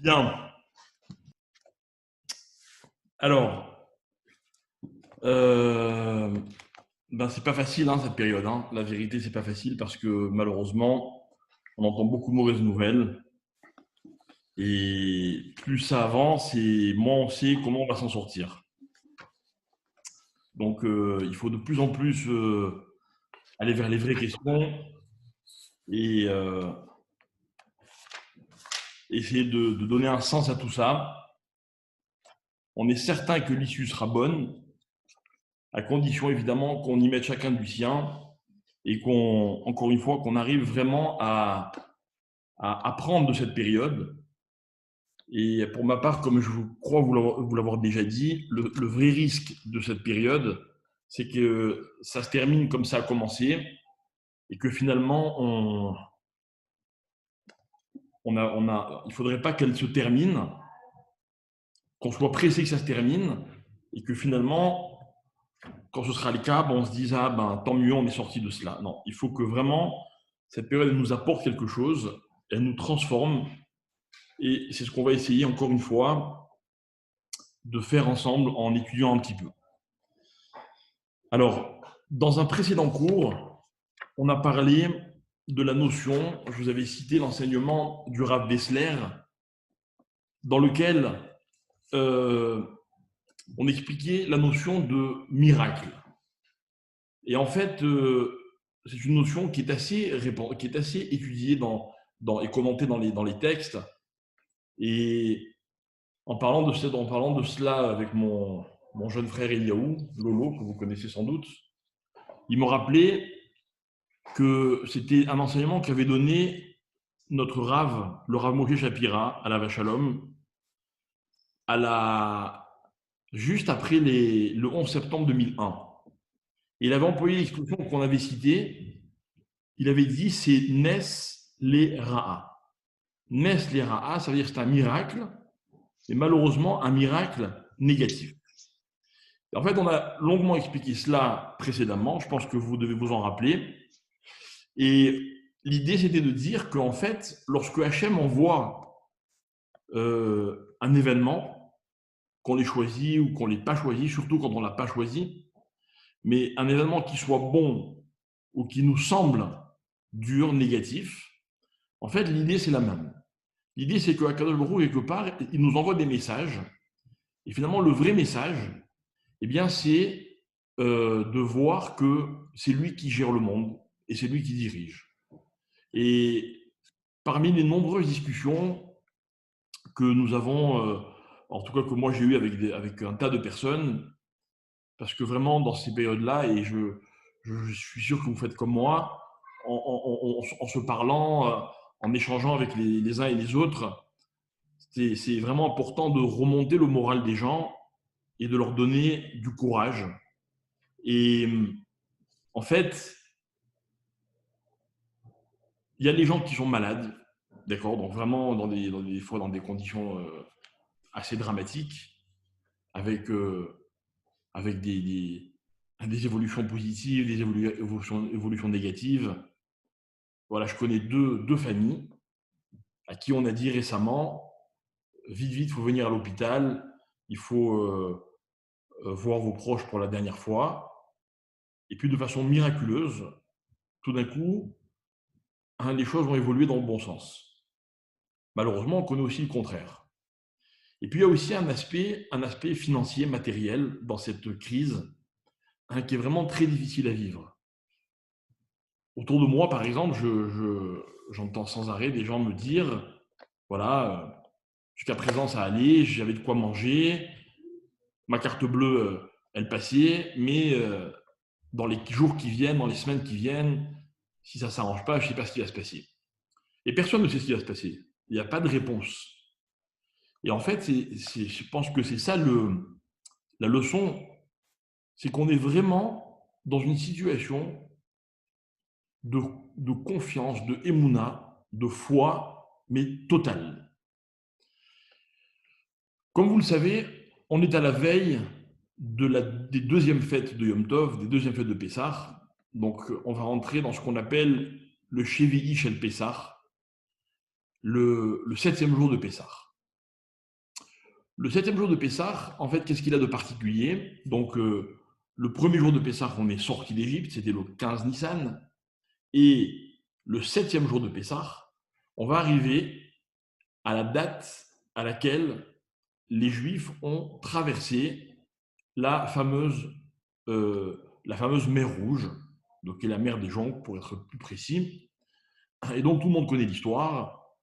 Bien. Alors, euh, c'est pas facile cette période. La vérité, c'est pas facile parce que malheureusement, on entend beaucoup de mauvaises nouvelles. Et plus ça avance, et moins on sait comment on va s'en sortir. Donc, il faut de plus en plus aller vers les vraies questions et essayer de donner un sens à tout ça. On est certain que l'issue sera bonne, à condition évidemment qu'on y mette chacun du sien et encore une fois, qu'on arrive vraiment à apprendre de cette période. Et pour ma part, comme je crois vous l'avoir déjà dit, le vrai risque de cette période, c'est que ça se termine comme ça a commencé et que finalement, il ne faudrait pas qu'elle se termine, qu'on soit pressé que ça se termine et que finalement, quand ce sera le cas, on se dise ah tant mieux, on est sorti de cela. Non, il faut que vraiment cette période nous apporte quelque chose, elle nous transforme. Et c'est ce qu'on va essayer encore une fois de faire ensemble en étudiant un petit peu. Alors, dans un précédent cours, on a parlé de la notion, je vous avais cité l'enseignement du Rav Dessler, dans lequel on expliquait la notion de miracle. Et en fait, c'est une notion qui est assez étudiée et commentée dans les textes. Et en parlant de cela avec mon jeune frère Eliaou, Lolo, que vous connaissez sans doute, il me rappelait que c'était un enseignement qu'avait donné notre Rav, le Rav Moshe Shapira, à la Vache Shalom, juste après le 11 septembre 2001. Et il avait employé l'expression qu'on avait citée, il avait dit c'est Nes les Ra'a. Nes les Ra'a, ça veut dire que c'est un miracle, mais malheureusement un miracle négatif. En fait, on a longuement expliqué cela précédemment, je pense que vous devez vous en rappeler. Et l'idée, c'était de dire qu'en fait, lorsque Hachem envoie un événement, qu'on l'ait choisi ou qu'on ne l'ait pas choisi, surtout quand on ne l'a pas choisi, mais un événement qui soit bon ou qui nous semble dur, négatif, en fait, l'idée, c'est la même. L'idée, c'est qu'Akadosh Baruch Hu, quelque part, il nous envoie des messages. Et finalement, le vrai message, eh bien, c'est de voir que c'est lui qui gère le monde et c'est lui qui dirige. Et parmi les nombreuses discussions que nous avons, en tout cas que moi j'ai eu avec un tas de personnes, parce que vraiment dans ces périodes-là, et je suis sûr que vous faites comme moi, en se parlant, en échangeant avec les uns et les autres, c'est vraiment important de remonter le moral des gens et de leur donner du courage. Et en fait, il y a des gens qui sont malades, d'accord, donc vraiment des fois dans des conditions assez dramatiques, avec avec des évolutions positives, des évolutions négatives. Voilà, je connais deux familles à qui on a dit récemment, vite, il faut venir à l'hôpital, il faut voir vos proches pour la dernière fois. Et puis de façon miraculeuse, tout d'un coup, les choses vont évoluer dans le bon sens. Malheureusement, on connaît aussi le contraire. Et puis il y a aussi un aspect financier, matériel dans cette crise, qui est vraiment très difficile à vivre. Autour de moi, par exemple, j'entends sans arrêt des gens me dire, voilà, jusqu'à présent ça allait, j'avais de quoi manger, ma carte bleue, elle passait, mais dans les jours qui viennent, dans les semaines qui viennent, si ça ne s'arrange pas, je ne sais pas ce qui va se passer. Et personne ne sait ce qui va se passer. Il n'y a pas de réponse. Et en fait, je pense que c'est ça la leçon, c'est qu'on est vraiment dans une situation de, de confiance, de émouna, de foi, mais totale. Comme vous le savez, on est à la veille des deuxièmes fêtes de Yom Tov, des deuxièmes fêtes de Pessah. Donc, on va rentrer dans ce qu'on appelle le Shevi'i Shel Pessah, le 7e jour de Pessah. Le septième jour de Pessah, en fait, qu'est-ce qu'il a de particulier? Donc, le premier jour de Pessah, on est sorti d'Égypte, c'était le 15 Nissan. Et le septième jour de Pessah, on va arriver à la date à laquelle les Juifs ont traversé la fameuse, mer Rouge, donc qui est la mer des Jonques, pour être plus précis. Et donc, tout le monde connaît l'histoire.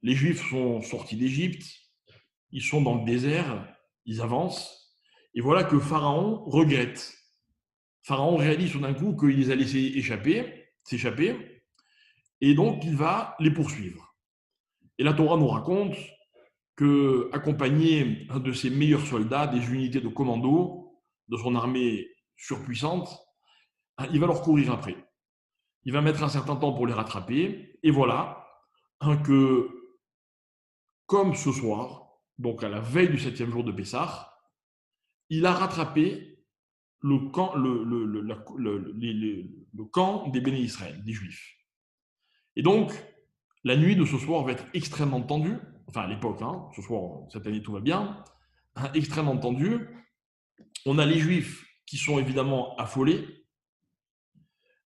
Les Juifs sont sortis d'Égypte, ils sont dans le désert, ils avancent, et voilà que Pharaon regrette. Pharaon réalise tout d'un coup qu'il les a laissés s'échapper, et donc il va les poursuivre. Et la Torah nous raconte que, accompagné de ses meilleurs soldats, des unités de commando, de son armée surpuissante, il va leur courir après. Il va mettre un certain temps pour les rattraper, et voilà que, comme ce soir, donc à la veille du septième jour de Pessah, il a rattrapé le camp, le camp des béné Israël, des Juifs. Et donc, la nuit de ce soir va être extrêmement tendue, enfin à l'époque, hein, ce soir, cette année tout va bien, hein, extrêmement tendue. On a les Juifs qui sont évidemment affolés,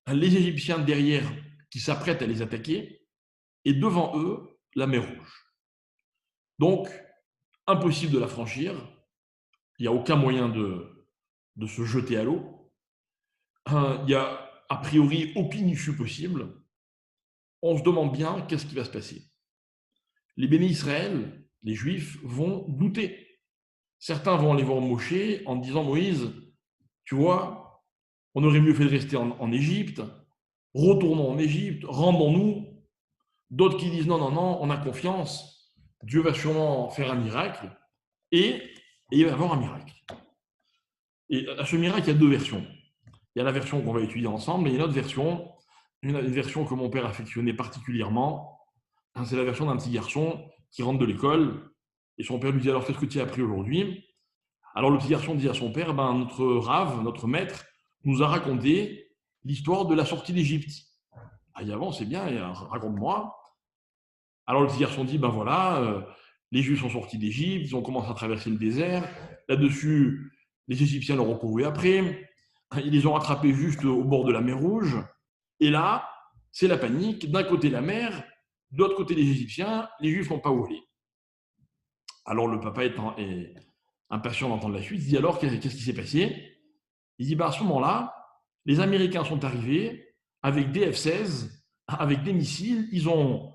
les Égyptiens derrière qui s'apprêtent à les attaquer, et devant eux, la mer Rouge. Donc, impossible de la franchir, il n'y a aucun moyen de se jeter à l'eau, il n'y a a priori aucune issue possible. On se demande bien qu'est-ce qui va se passer. Les béné Israël, les Juifs, vont douter. Certains vont aller voir Moshe en disant: Moïse, tu vois, on aurait mieux fait de rester en Égypte, retournons en Égypte, rendons-nous. D'autres qui disent: non, non, non, on a confiance, Dieu va sûrement faire un miracle, et il va y avoir un miracle. Et à ce miracle, il y a deux versions. Il y a la version qu'on va étudier ensemble, et il y a une autre version, une version que mon père affectionnait particulièrement. C'est la version d'un petit garçon qui rentre de l'école, et son père lui dit: alors, qu'est-ce que tu as appris aujourd'hui? Alors le petit garçon dit à son père: notre rave, notre maître, nous a raconté l'histoire de la sortie d'Égypte. Ah, il dit: bon, c'est bien, raconte-moi. Alors le petit garçon dit: voilà, les Juifs sont sortis d'Égypte, ils ont commencé à traverser le désert. Là-dessus, les Égyptiens leur ont couru après. Ils les ont rattrapés juste au bord de la mer Rouge. Et là, c'est la panique. D'un côté, la mer, de l'autre côté, les Égyptiens. Les Juifs n'ont pas où aller. Alors le papa est impatient d'entendre la suite. Il dit: alors, qu'est-ce qui s'est passé? Il dit: à ce moment-là, les Américains sont arrivés avec des F-16, avec des missiles. Ils ont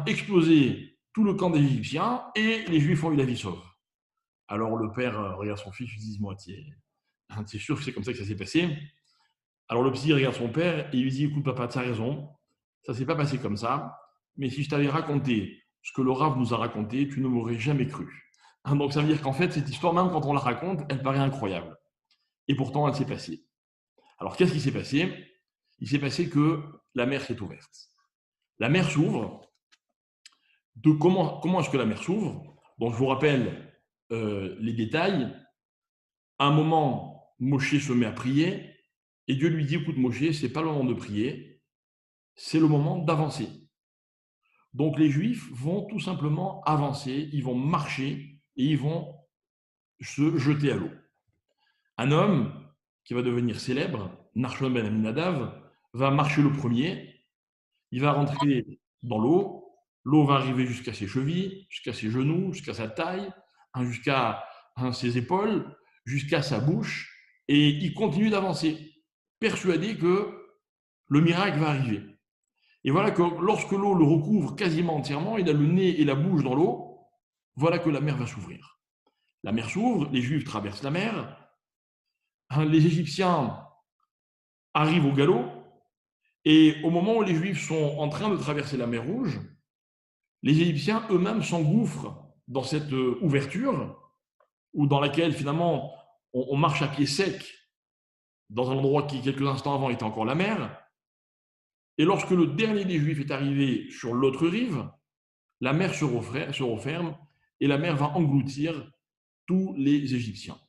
explosé tout le camp des Égyptiens et les Juifs ont eu la vie sauve. Alors le père regarde son fils, il dit: moi, t'es sûr que c'est comme ça que ça s'est passé? Alors le petit regarde son père et il lui dit: écoute papa, tu as raison, ça s'est pas passé comme ça, mais si je t'avais raconté ce que le Rav nous a raconté, tu ne m'aurais jamais cru. Donc ça veut dire qu'en fait, cette histoire, même quand on la raconte, elle paraît incroyable. Et pourtant, elle s'est passée. Alors qu'est-ce qui s'est passé? Il s'est passé que la mer s'est ouverte. La mer s'ouvre. Comment est-ce que la mer s'ouvre? Donc je vous rappelle les détails. À un moment, Moshe se met à prier et Dieu lui dit: écoute Moshe, ce n'est pas le moment de prier, c'est le moment d'avancer. Donc les Juifs vont tout simplement avancer, ils vont marcher et ils vont se jeter à l'eau. Un homme qui va devenir célèbre, Nachshon ben Aminadav, va marcher le premier, il va rentrer dans l'eau va arriver jusqu'à ses chevilles, jusqu'à ses genoux, jusqu'à sa taille, jusqu'à ses épaules, jusqu'à sa bouche, et il continue d'avancer, persuadé que le miracle va arriver. Et voilà que lorsque l'eau le recouvre quasiment entièrement, il a le nez et la bouche dans l'eau, voilà que la mer va s'ouvrir. La mer s'ouvre, les Juifs traversent la mer, les Égyptiens arrivent au galop, et au moment où les Juifs sont en train de traverser la mer Rouge, les Égyptiens eux-mêmes s'engouffrent dans cette ouverture, ou dans laquelle finalement on marche à pied sec dans un endroit qui quelques instants avant était encore la mer. Et lorsque le dernier des Juifs est arrivé sur l'autre rive, la mer se referme et la mer va engloutir tous les Égyptiens.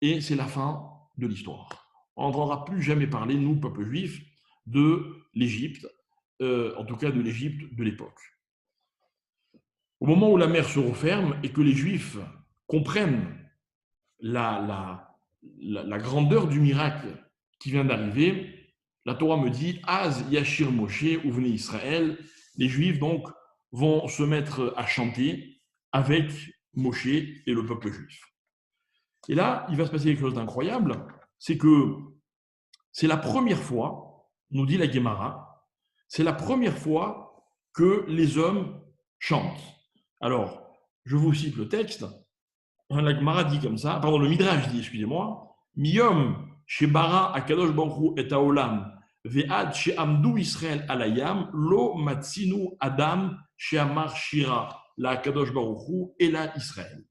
Et c'est la fin de l'histoire. On n'entendra plus jamais parler, nous, peuple juif, de l'Égypte, en tout cas de l'Égypte de l'époque. Au moment où la mer se referme et que les Juifs comprennent la grandeur du miracle qui vient d'arriver, la Torah me dit Az Yashir Moshe, ou venez Israël. Les Juifs donc vont se mettre à chanter avec Moshe et le peuple juif. Et là, il va se passer quelque chose d'incroyable, c'est que c'est la première fois, nous dit la Gemara, c'est la première fois que les hommes chantent. Alors, je vous cite le texte. La Gemara dit comme ça, pardon, le Midrash dit, excusez-moi, Miyom shebara akadosh baruch hu et haolam ve'ad she'amdu Israël alayam lo matzinu adam she'amar shira la akadosh baruch hu et la Israël.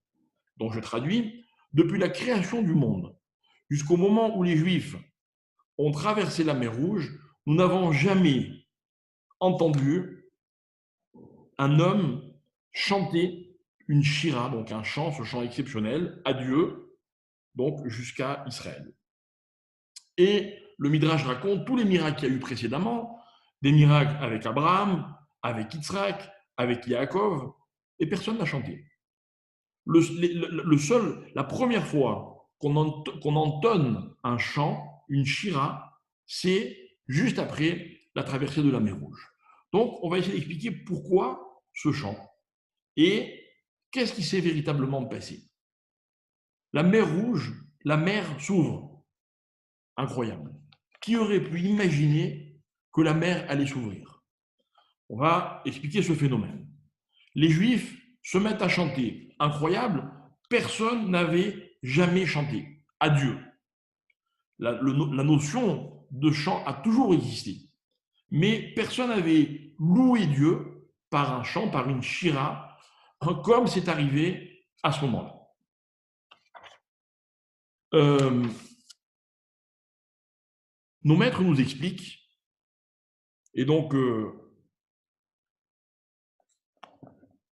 Donc je traduis, depuis la création du monde jusqu'au moment où les Juifs ont traversé la mer Rouge, nous n'avons jamais entendu un homme chanter une shira, donc un chant, ce chant exceptionnel, à Dieu, donc jusqu'à Israël. Et le Midrash raconte tous les miracles qu'il y a eu précédemment, des miracles avec Abraham, avec Yitzhak, avec Yaakov, et personne n'a chanté. La première fois qu'on entonne un chant, une shira, c'est juste après la traversée de la mer Rouge. Donc, on va essayer d'expliquer pourquoi ce chant et qu'est-ce qui s'est véritablement passé. La mer Rouge, la mer s'ouvre. Incroyable. Qui aurait pu imaginer que la mer allait s'ouvrir? On va expliquer ce phénomène. Les Juifs se mettent à chanter. Incroyable, personne n'avait jamais chanté à Dieu. La notion de chant a toujours existé. Mais personne n'avait loué Dieu par un chant, par une shira, comme c'est arrivé à ce moment-là. Nos maîtres nous expliquent, et donc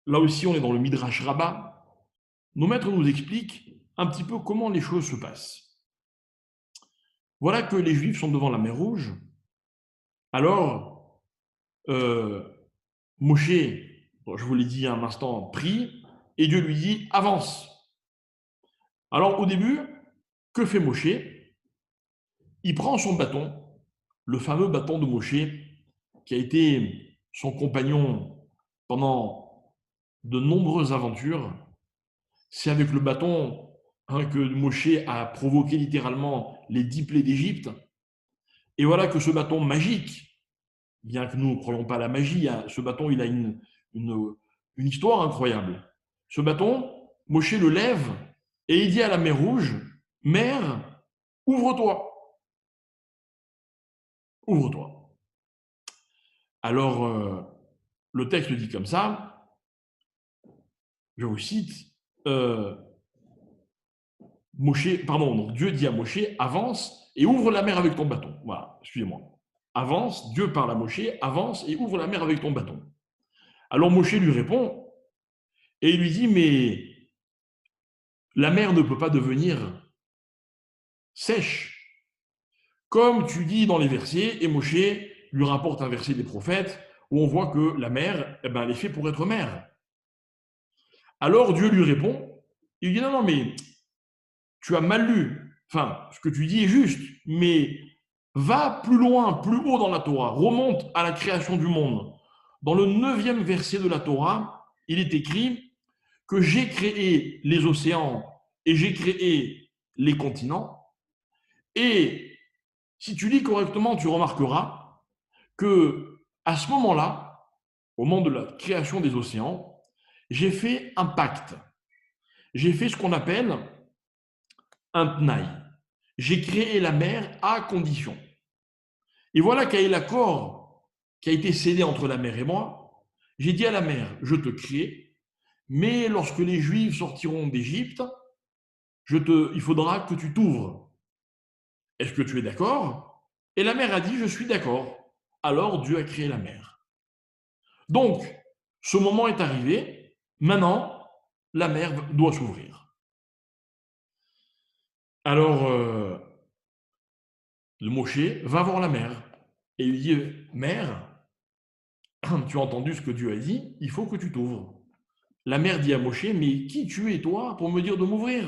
là aussi on est dans le Midrash Rabbah, nos maîtres nous expliquent un petit peu comment les choses se passent. Voilà que les Juifs sont devant la mer Rouge. Alors, Moshe, je vous l'ai dit un instant, prie, et Dieu lui dit, avance. Alors au début, que fait Moshe? Il prend son bâton, le fameux bâton de Moshe, qui a été son compagnon pendant de nombreuses aventures. C'est avec le bâton que Moshe a provoqué littéralement les 10 plaies d'Égypte. Et voilà que ce bâton magique, bien que nous ne croyons pas à la magie, ce bâton il a une histoire incroyable. Ce bâton, Moshe le lève et il dit à la mer Rouge, « Mer, ouvre-toi. Ouvre-toi. » Alors, le texte dit comme ça, je vous cite, Dieu dit à Moshe, avance et ouvre la mer avec ton bâton. Voilà, excusez-moi. Avance, Dieu parle à Moshe, avance et ouvre la mer avec ton bâton. Alors Moshe lui répond et il lui dit, mais la mer ne peut pas devenir sèche. Comme tu dis dans les versets, et Moshe lui rapporte un verset des prophètes où on voit que la mer, elle est faite pour être mer. Alors Dieu lui répond, il dit, non, mais tu as mal lu. Enfin, ce que tu dis est juste, mais va plus loin, plus haut dans la Torah, remonte à la création du monde. Dans le 9e verset de la Torah, il est écrit que j'ai créé les océans et j'ai créé les continents. Et si tu lis correctement, tu remarqueras que à ce moment-là, au moment de la création des océans, j'ai fait un pacte. J'ai fait ce qu'on appelle un tnaï. J'ai créé la mer à condition. Et voilà quel est l'accord qui a été scellé entre la mer et moi. J'ai dit à la mer, je te crée, mais lorsque les Juifs sortiront d'Égypte, il faudra que tu t'ouvres. Est-ce que tu es d'accord? Et la mer a dit, je suis d'accord. Alors Dieu a créé la mer. Donc, ce moment est arrivé. Maintenant, la mer doit s'ouvrir. Alors, le Moshe va voir la mer et lui dit, mère, tu as entendu ce que Dieu a dit, il faut que tu t'ouvres. la mère dit à Moshe, mais qui tu es toi pour me dire de m'ouvrir?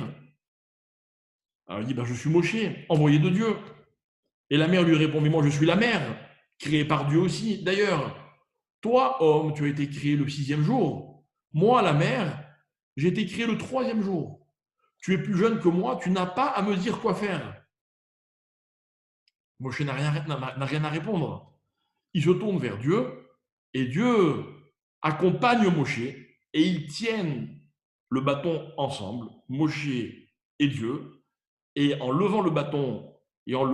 Alors il dit, ben, je suis Moshe, envoyé de Dieu. Et la mère lui répond, mais moi je suis la mère, créée par Dieu aussi. D'ailleurs, toi, homme, tu as été créé le 6e jour. Moi, la mère, j'ai été créé le 3e jour. Tu es plus jeune que moi, tu n'as pas à me dire quoi faire. Moshe n'a rien à répondre. Il se tourne vers Dieu et Dieu accompagne Moshe et ils tiennent le bâton ensemble, Moshe et Dieu, et en levant le bâton et en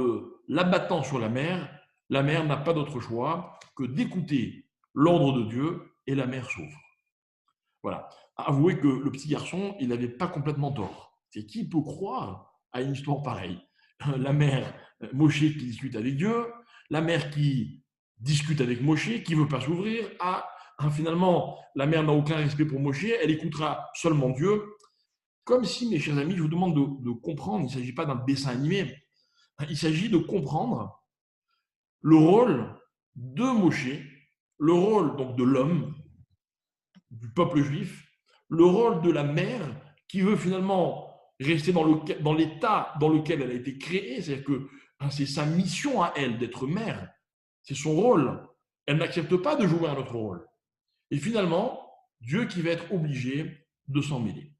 l'abattant sur la mer n'a pas d'autre choix que d'écouter l'ordre de Dieu et la mer s'ouvre. Voilà. Avouez que le petit garçon, il n'avait pas complètement tort. C'est qui peut croire à une histoire pareille? La mère, Moshe qui discute avec Dieu, la mère qui discute avec Moshe, qui ne veut pas s'ouvrir. Finalement, la mère n'a aucun respect pour Moshe, elle écoutera seulement Dieu. Comme si, mes chers amis, je vous demande de comprendre, il ne s'agit pas d'un dessin animé, il s'agit de comprendre le rôle de Moshe, le rôle donc de l'homme, du peuple juif, le rôle de la mère qui veut finalement rester dans l'état dans lequel elle a été créée, c'est-à-dire que c'est sa mission à elle d'être mère, c'est son rôle. Elle n'accepte pas de jouer un autre rôle. Et finalement, Dieu qui va être obligé de s'en mêler.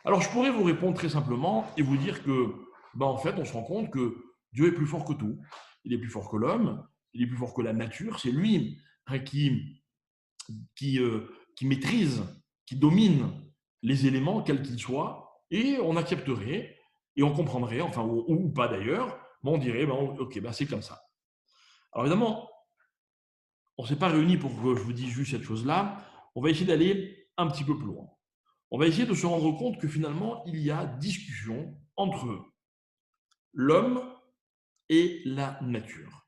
Alors je pourrais vous répondre très simplement et vous dire que, en fait, on se rend compte que Dieu est plus fort que tout. Il est plus fort que l'homme, il est plus fort que la nature. C'est lui qui, euh, qui maîtrise, qui domine les éléments, quels qu'ils soient, et on accepterait, et on comprendrait, enfin, ou pas d'ailleurs, mais on dirait, ok, c'est comme ça. Alors évidemment, on ne s'est pas réunis pour que je vous dise juste cette chose-là, on va essayer d'aller un petit peu plus loin. On va essayer de se rendre compte que finalement, il y a discussion entre l'homme et la nature.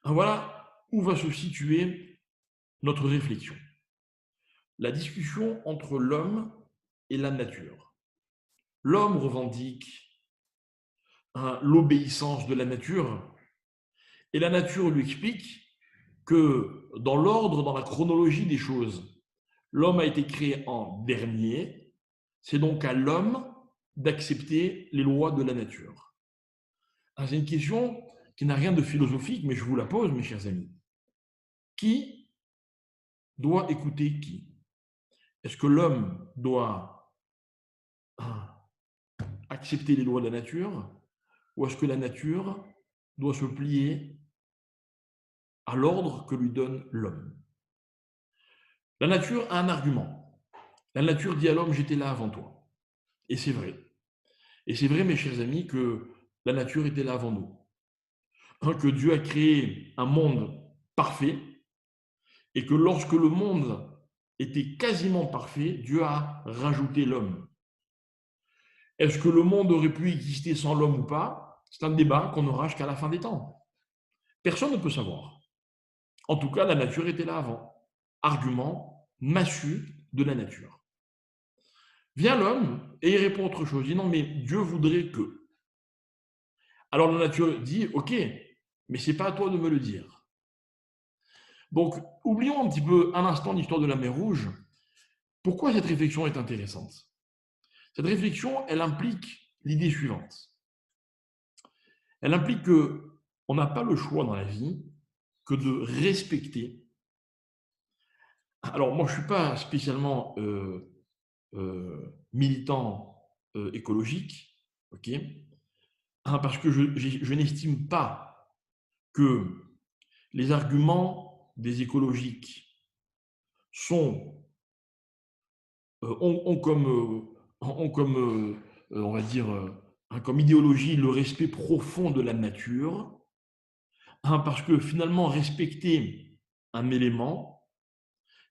Voilà où va se situer notre réflexion. La discussion entre l'homme et la nature. L'homme revendique l'obéissance de la nature et la nature lui explique que dans l'ordre, dans la chronologie des choses, l'homme a été créé en dernier, c'est donc à l'homme d'accepter les lois de la nature. C'est une question qui n'a rien de philosophique, mais je vous la pose, mes chers amis. Qui doit écouter qui? Est-ce que l'homme doit accepter les lois de la nature ou est-ce que la nature doit se plier à l'ordre que lui donne l'homme? La nature a un argument. La nature dit à l'homme, j'étais là avant toi. Et c'est vrai. Et c'est vrai, mes chers amis, que la nature était là avant nous. Que Dieu a créé un monde parfait et que lorsque le monde était quasiment parfait, Dieu a rajouté l'homme. Est-ce que le monde aurait pu exister sans l'homme ou pas? C'est un débat qu'on aura jusqu'à la fin des temps. Personne ne peut savoir. En tout cas, la nature était là avant. Argument massu de la nature. Vient l'homme et il répond autre chose. Il dit non, mais Dieu voudrait que. Alors la nature dit ok, mais c'est pas à toi de me le dire. Donc, oublions un petit peu un instant l'histoire de la mer Rouge. Pourquoi cette réflexion est intéressante? Cette réflexion, elle implique l'idée suivante. Elle implique qu'on n'a pas le choix dans la vie que de respecter. Alors, moi, je ne suis pas spécialement militant écologique, ok, parce que je n'estime pas que les arguments des écologiques ont comme on va dire, comme idéologie le respect profond de la nature, parce que finalement, respecter un élément,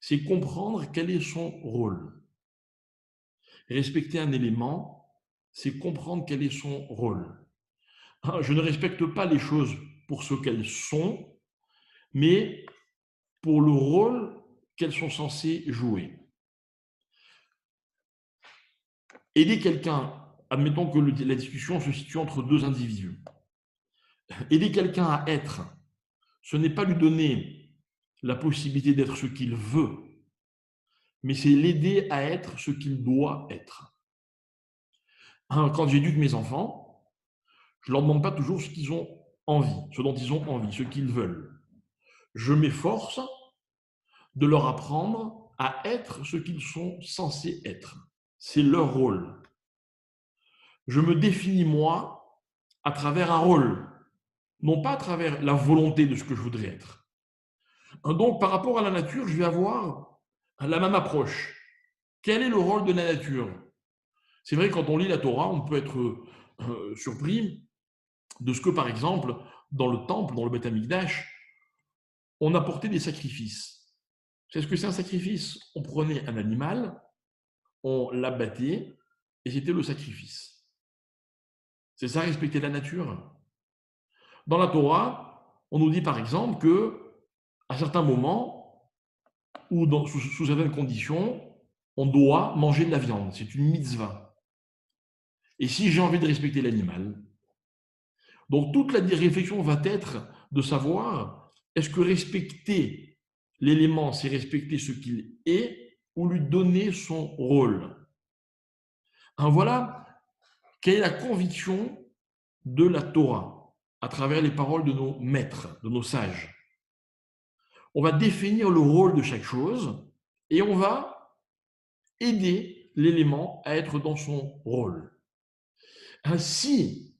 c'est comprendre quel est son rôle. Respecter un élément, c'est comprendre quel est son rôle. Je ne respecte pas les choses pour ce qu'elles sont, mais pour le rôle qu'elles sont censées jouer. Aider quelqu'un, admettons que la discussion se situe entre deux individus. Aider quelqu'un à être, ce n'est pas lui donner la possibilité d'être ce qu'il veut, mais c'est l'aider à être ce qu'il doit être. Quand j'éduque mes enfants, je ne leur demande pas toujours ce qu'ils ont envie, ce dont ils ont envie, ce qu'ils veulent. Je m'efforce de leur apprendre à être ce qu'ils sont censés être. C'est leur rôle. Je me définis, moi, à travers un rôle, non pas à travers la volonté de ce que je voudrais être. Donc, par rapport à la nature, je vais avoir la même approche. Quel est le rôle de la nature? C'est vrai, quand on lit la Torah, on peut être surpris de ce que, par exemple, dans le temple, dans le Beth Amikdash, on apportait des sacrifices. C'est ce que c'est un sacrifice? On prenait un animal, on l'abattait, et c'était le sacrifice. C'est ça, respecter la nature. Dans la Torah, on nous dit par exemple que, à certains moments, ou sous certaines conditions, on doit manger de la viande. C'est une mitzvah. Et si j'ai envie de respecter l'animal, donc toute la réflexion va être de savoir, est-ce que respecter l'élément, c'est respecter ce qu'il est ou lui donner son rôle? Voilà quelle est la conviction de la Torah à travers les paroles de nos maîtres, de nos sages. On va définir le rôle de chaque chose et on va aider l'élément à être dans son rôle. Ainsi,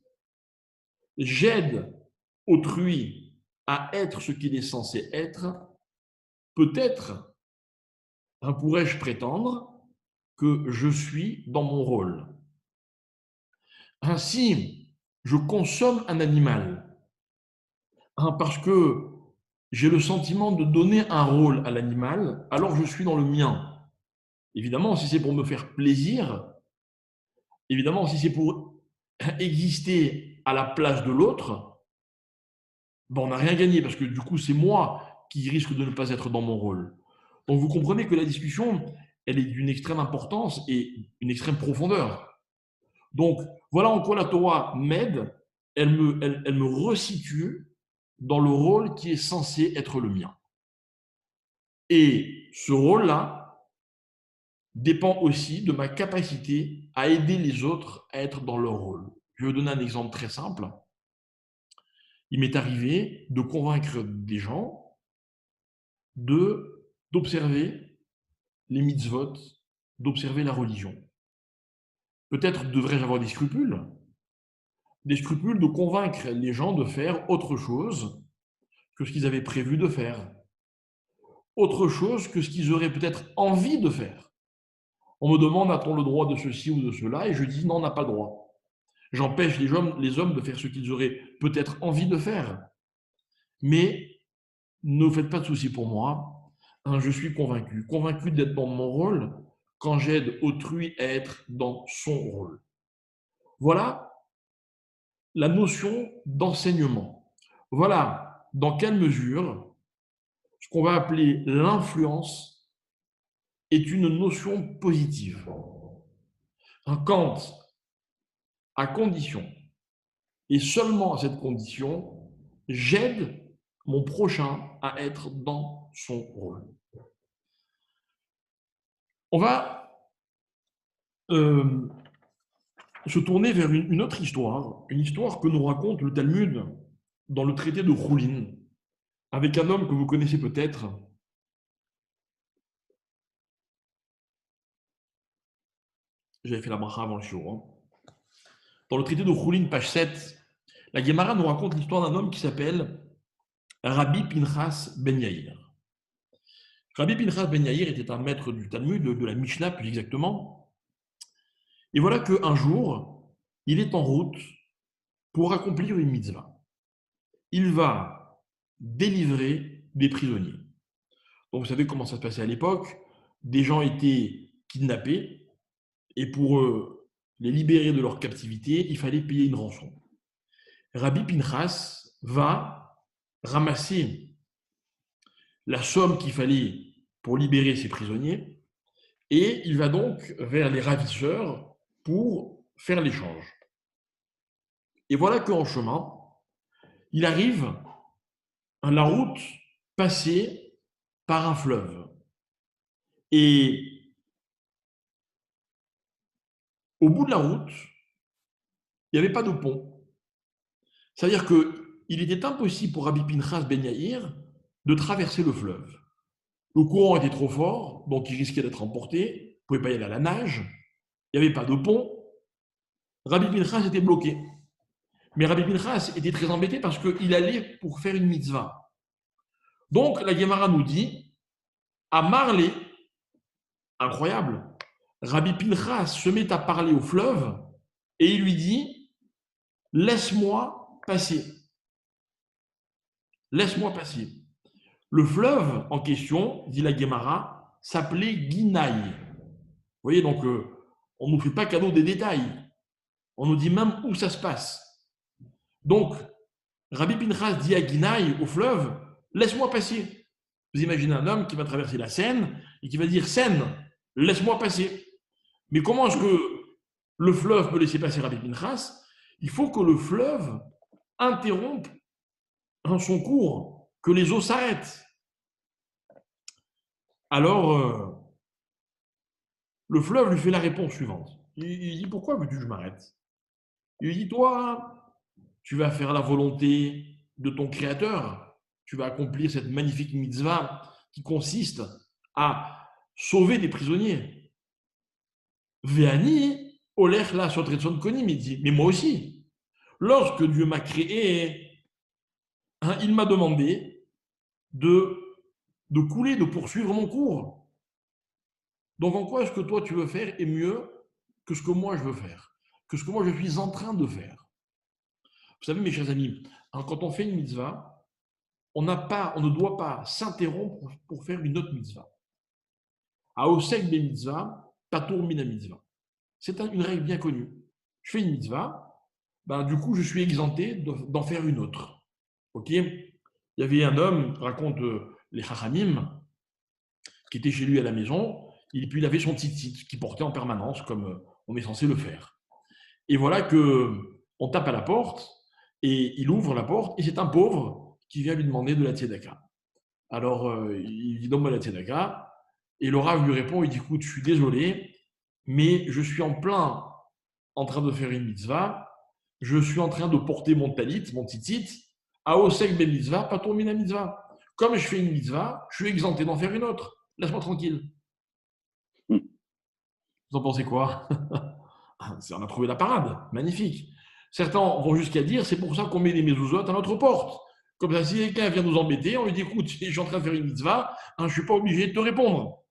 j'aide autrui à être ce qu'il est censé être, peut-être pourrais-je prétendre que je suis dans mon rôle. Ainsi, je consomme un animal parce que j'ai le sentiment de donner un rôle à l'animal, alors je suis dans le mien. Évidemment, si c'est pour me faire plaisir, évidemment, si c'est pour exister à la place de l'autre, ben on n'a rien gagné parce que du coup, c'est moi qui risque de ne pas être dans mon rôle. Donc, vous comprenez que la discussion, elle est d'une extrême importance et une extrême profondeur. Donc, voilà en quoi la Torah m'aide, elle me resitue dans le rôle qui est censé être le mien. Et ce rôle-là dépend aussi de ma capacité à aider les autres à être dans leur rôle. Je vais vous donner un exemple très simple. Il m'est arrivé de convaincre des gens d'observer les mitzvot, d'observer la religion. Peut-être devrais-je avoir des scrupules de convaincre les gens de faire autre chose que ce qu'ils avaient prévu de faire, autre chose que ce qu'ils auraient peut-être envie de faire. On me demande, a-t-on le droit de ceci ou de cela? Et je dis, non, on n'a pas le droit. J'empêche les hommes de faire ce qu'ils auraient peut-être envie de faire. Mais ne vous faites pas de soucis pour moi. Je suis convaincu d'être dans mon rôle quand j'aide autrui à être dans son rôle. Voilà la notion d'enseignement. Voilà dans quelle mesure ce qu'on va appeler l'influence est une notion positive. Quand, à condition, et seulement à cette condition, j'aide mon prochain à être dans son rôle. On va se tourner vers une autre histoire, une histoire que nous raconte le Talmud dans le traité de Choulin, avec un homme que vous connaissez peut-être. J'avais fait la bracha avant le shiur. Dans le traité de Choulin, page 7, la Gemara nous raconte l'histoire d'un homme qui s'appelle Rabbi Pinchas ben Yair. Rabbi Pinchas ben Yair était un maître du Talmud, de la Mishnah plus exactement. Et voilà qu'un jour, il est en route pour accomplir une mitzvah. Il va délivrer des prisonniers. Donc, vous savez comment ça se passait à l'époque. Des gens étaient kidnappés et pour les libérer de leur captivité, il fallait payer une rançon. Rabbi Pinchas va ramasser la somme qu'il fallait pour libérer ses prisonniers et il va donc vers les ravisseurs pour faire l'échange. Et voilà qu'en chemin, il arrive à la route passée par un fleuve. Et au bout de la route, il n'y avait pas de pont. C'est-à-dire qu'il était impossible pour Rabbi Pinchas Ben Yair de traverser le fleuve. Le courant était trop fort, donc il risquait d'être emporté. Il ne pouvait pas y aller à la nage. Il n'y avait pas de pont. Rabbi Pinchas était bloqué. Mais Rabbi Pinchas était très embêté parce qu'il allait pour faire une mitzvah. Donc la Gemara nous dit, à Marley, incroyable, Rabbi Pinchas se met à parler au fleuve et il lui dit, laisse-moi passer. Laisse-moi passer. Le fleuve en question, dit la Gemara, s'appelait Guinaï. Vous voyez, donc on ne nous fait pas cadeau des détails. On nous dit même où ça se passe. Donc, Rabbi Pinchas dit à Guinaï, au fleuve, laisse-moi passer. Vous imaginez un homme qui va traverser la Seine et qui va dire, Seine, laisse-moi passer. Mais comment est-ce que le fleuve peut laisser passer Rabbi Pinchas? Il faut que le fleuve interrompe son cours, que les eaux s'arrêtent. Alors, le fleuve lui fait la réponse suivante. Il dit, pourquoi veux-tu que je m'arrête? Il lui dit, toi, tu vas faire la volonté de ton Créateur. Tu vas accomplir cette magnifique mitzvah qui consiste à sauver des prisonniers. Veani, olech la sotretson konim, il dit, mais moi aussi. Lorsque Dieu m'a créé, il m'a demandé de couler, de poursuivre mon cours. Donc en quoi est-ce que toi tu veux faire est mieux que ce que moi je veux faire, que ce que moi je suis en train de faire? Vous savez, mes chers amis, quand on fait une mitzvah, on ne doit pas s'interrompre pour faire une autre mitzvah. Aosek be mitzvah, patour mina mitzvah. C'est une règle bien connue. Je fais une mitzvah, ben, du coup, je suis exempté d'en faire une autre. Ok? Il y avait un homme, raconte les Chachamim, qui était chez lui à la maison, et puis il avait son tzitzit qu'il portait en permanence, comme on est censé le faire. Et voilà que on tape à la porte, et il ouvre la porte, et c'est un pauvre qui vient lui demander de la tzedaka. Alors, il dit, donne-moi la tzedaka, et le Rav lui répond, il dit, écoute, je suis désolé, mais je suis en plein en train de faire une mitzvah, je suis en train de porter mon talit, mon tzitzit, à osek ben mitzvah, pas ton mina mitzvah. Comme je fais une mitzvah, je suis exempté d'en faire une autre. Laisse-moi tranquille. Vous en pensez quoi? On a trouvé la parade, magnifique. Certains vont jusqu'à dire, c'est pour ça qu'on met des mezuzot à notre porte. Comme ça, si quelqu'un vient nous embêter, on lui dit, écoute, je suis en train de faire une mitzvah, je ne suis pas obligé de te répondre.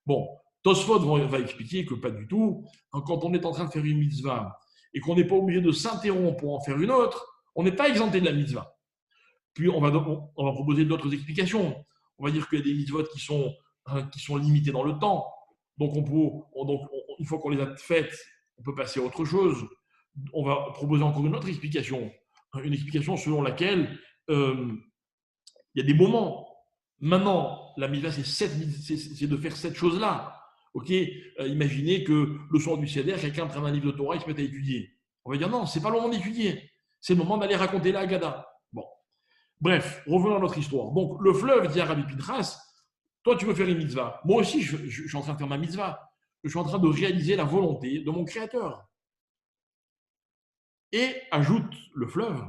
Bon, Tosfot va expliquer que pas du tout. Quand on est en train de faire une mitzvah et qu'on n'est pas obligé de s'interrompre pour en faire une autre, on n'est pas exempté de la mitzvah. Puis on va proposer d'autres explications. On va dire qu'il y a des mitzvot qui sont limitées dans le temps. Donc, une fois qu'on les a faites, on peut passer à autre chose. On va proposer encore une autre explication. Une explication selon laquelle il y a des moments. Maintenant, la mitzvah, c'est de faire cette chose-là. Ok, imaginez que le soir du Seder, quelqu'un prenne un livre de Torah et se mette à étudier. On va dire non, c'est pas le moment d'étudier. C'est le moment d'aller raconter la Haggadah. Bon. Bref, revenons à notre histoire. Donc, le fleuve dit à Rabbi Pinchas, toi, tu veux faire une mitzvah. Moi aussi, je suis en train de faire ma mitzvah. Je suis en train de réaliser la volonté de mon Créateur. Et ajoute le fleuve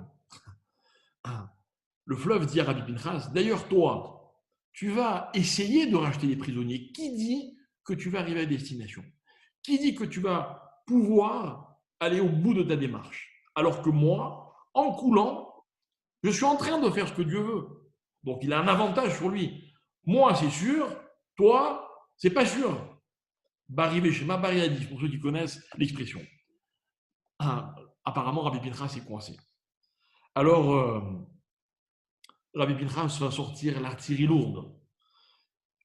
dit à Rabbi Pinchas, d'ailleurs, toi, tu vas essayer de racheter les prisonniers. Qui dit que tu vas arriver à destination? Qui dit que tu vas pouvoir aller au bout de ta démarche? Alors que moi, en coulant, je suis en train de faire ce que Dieu veut. Donc, il a un avantage sur lui. Moi, c'est sûr. Toi, c'est pas sûr. Bari Shema, Bari Adif, pour ceux qui connaissent l'expression. Apparemment, Rabbi Pinchas est coincé. Alors, Rabbi Pinchas va sortir l'artillerie lourde.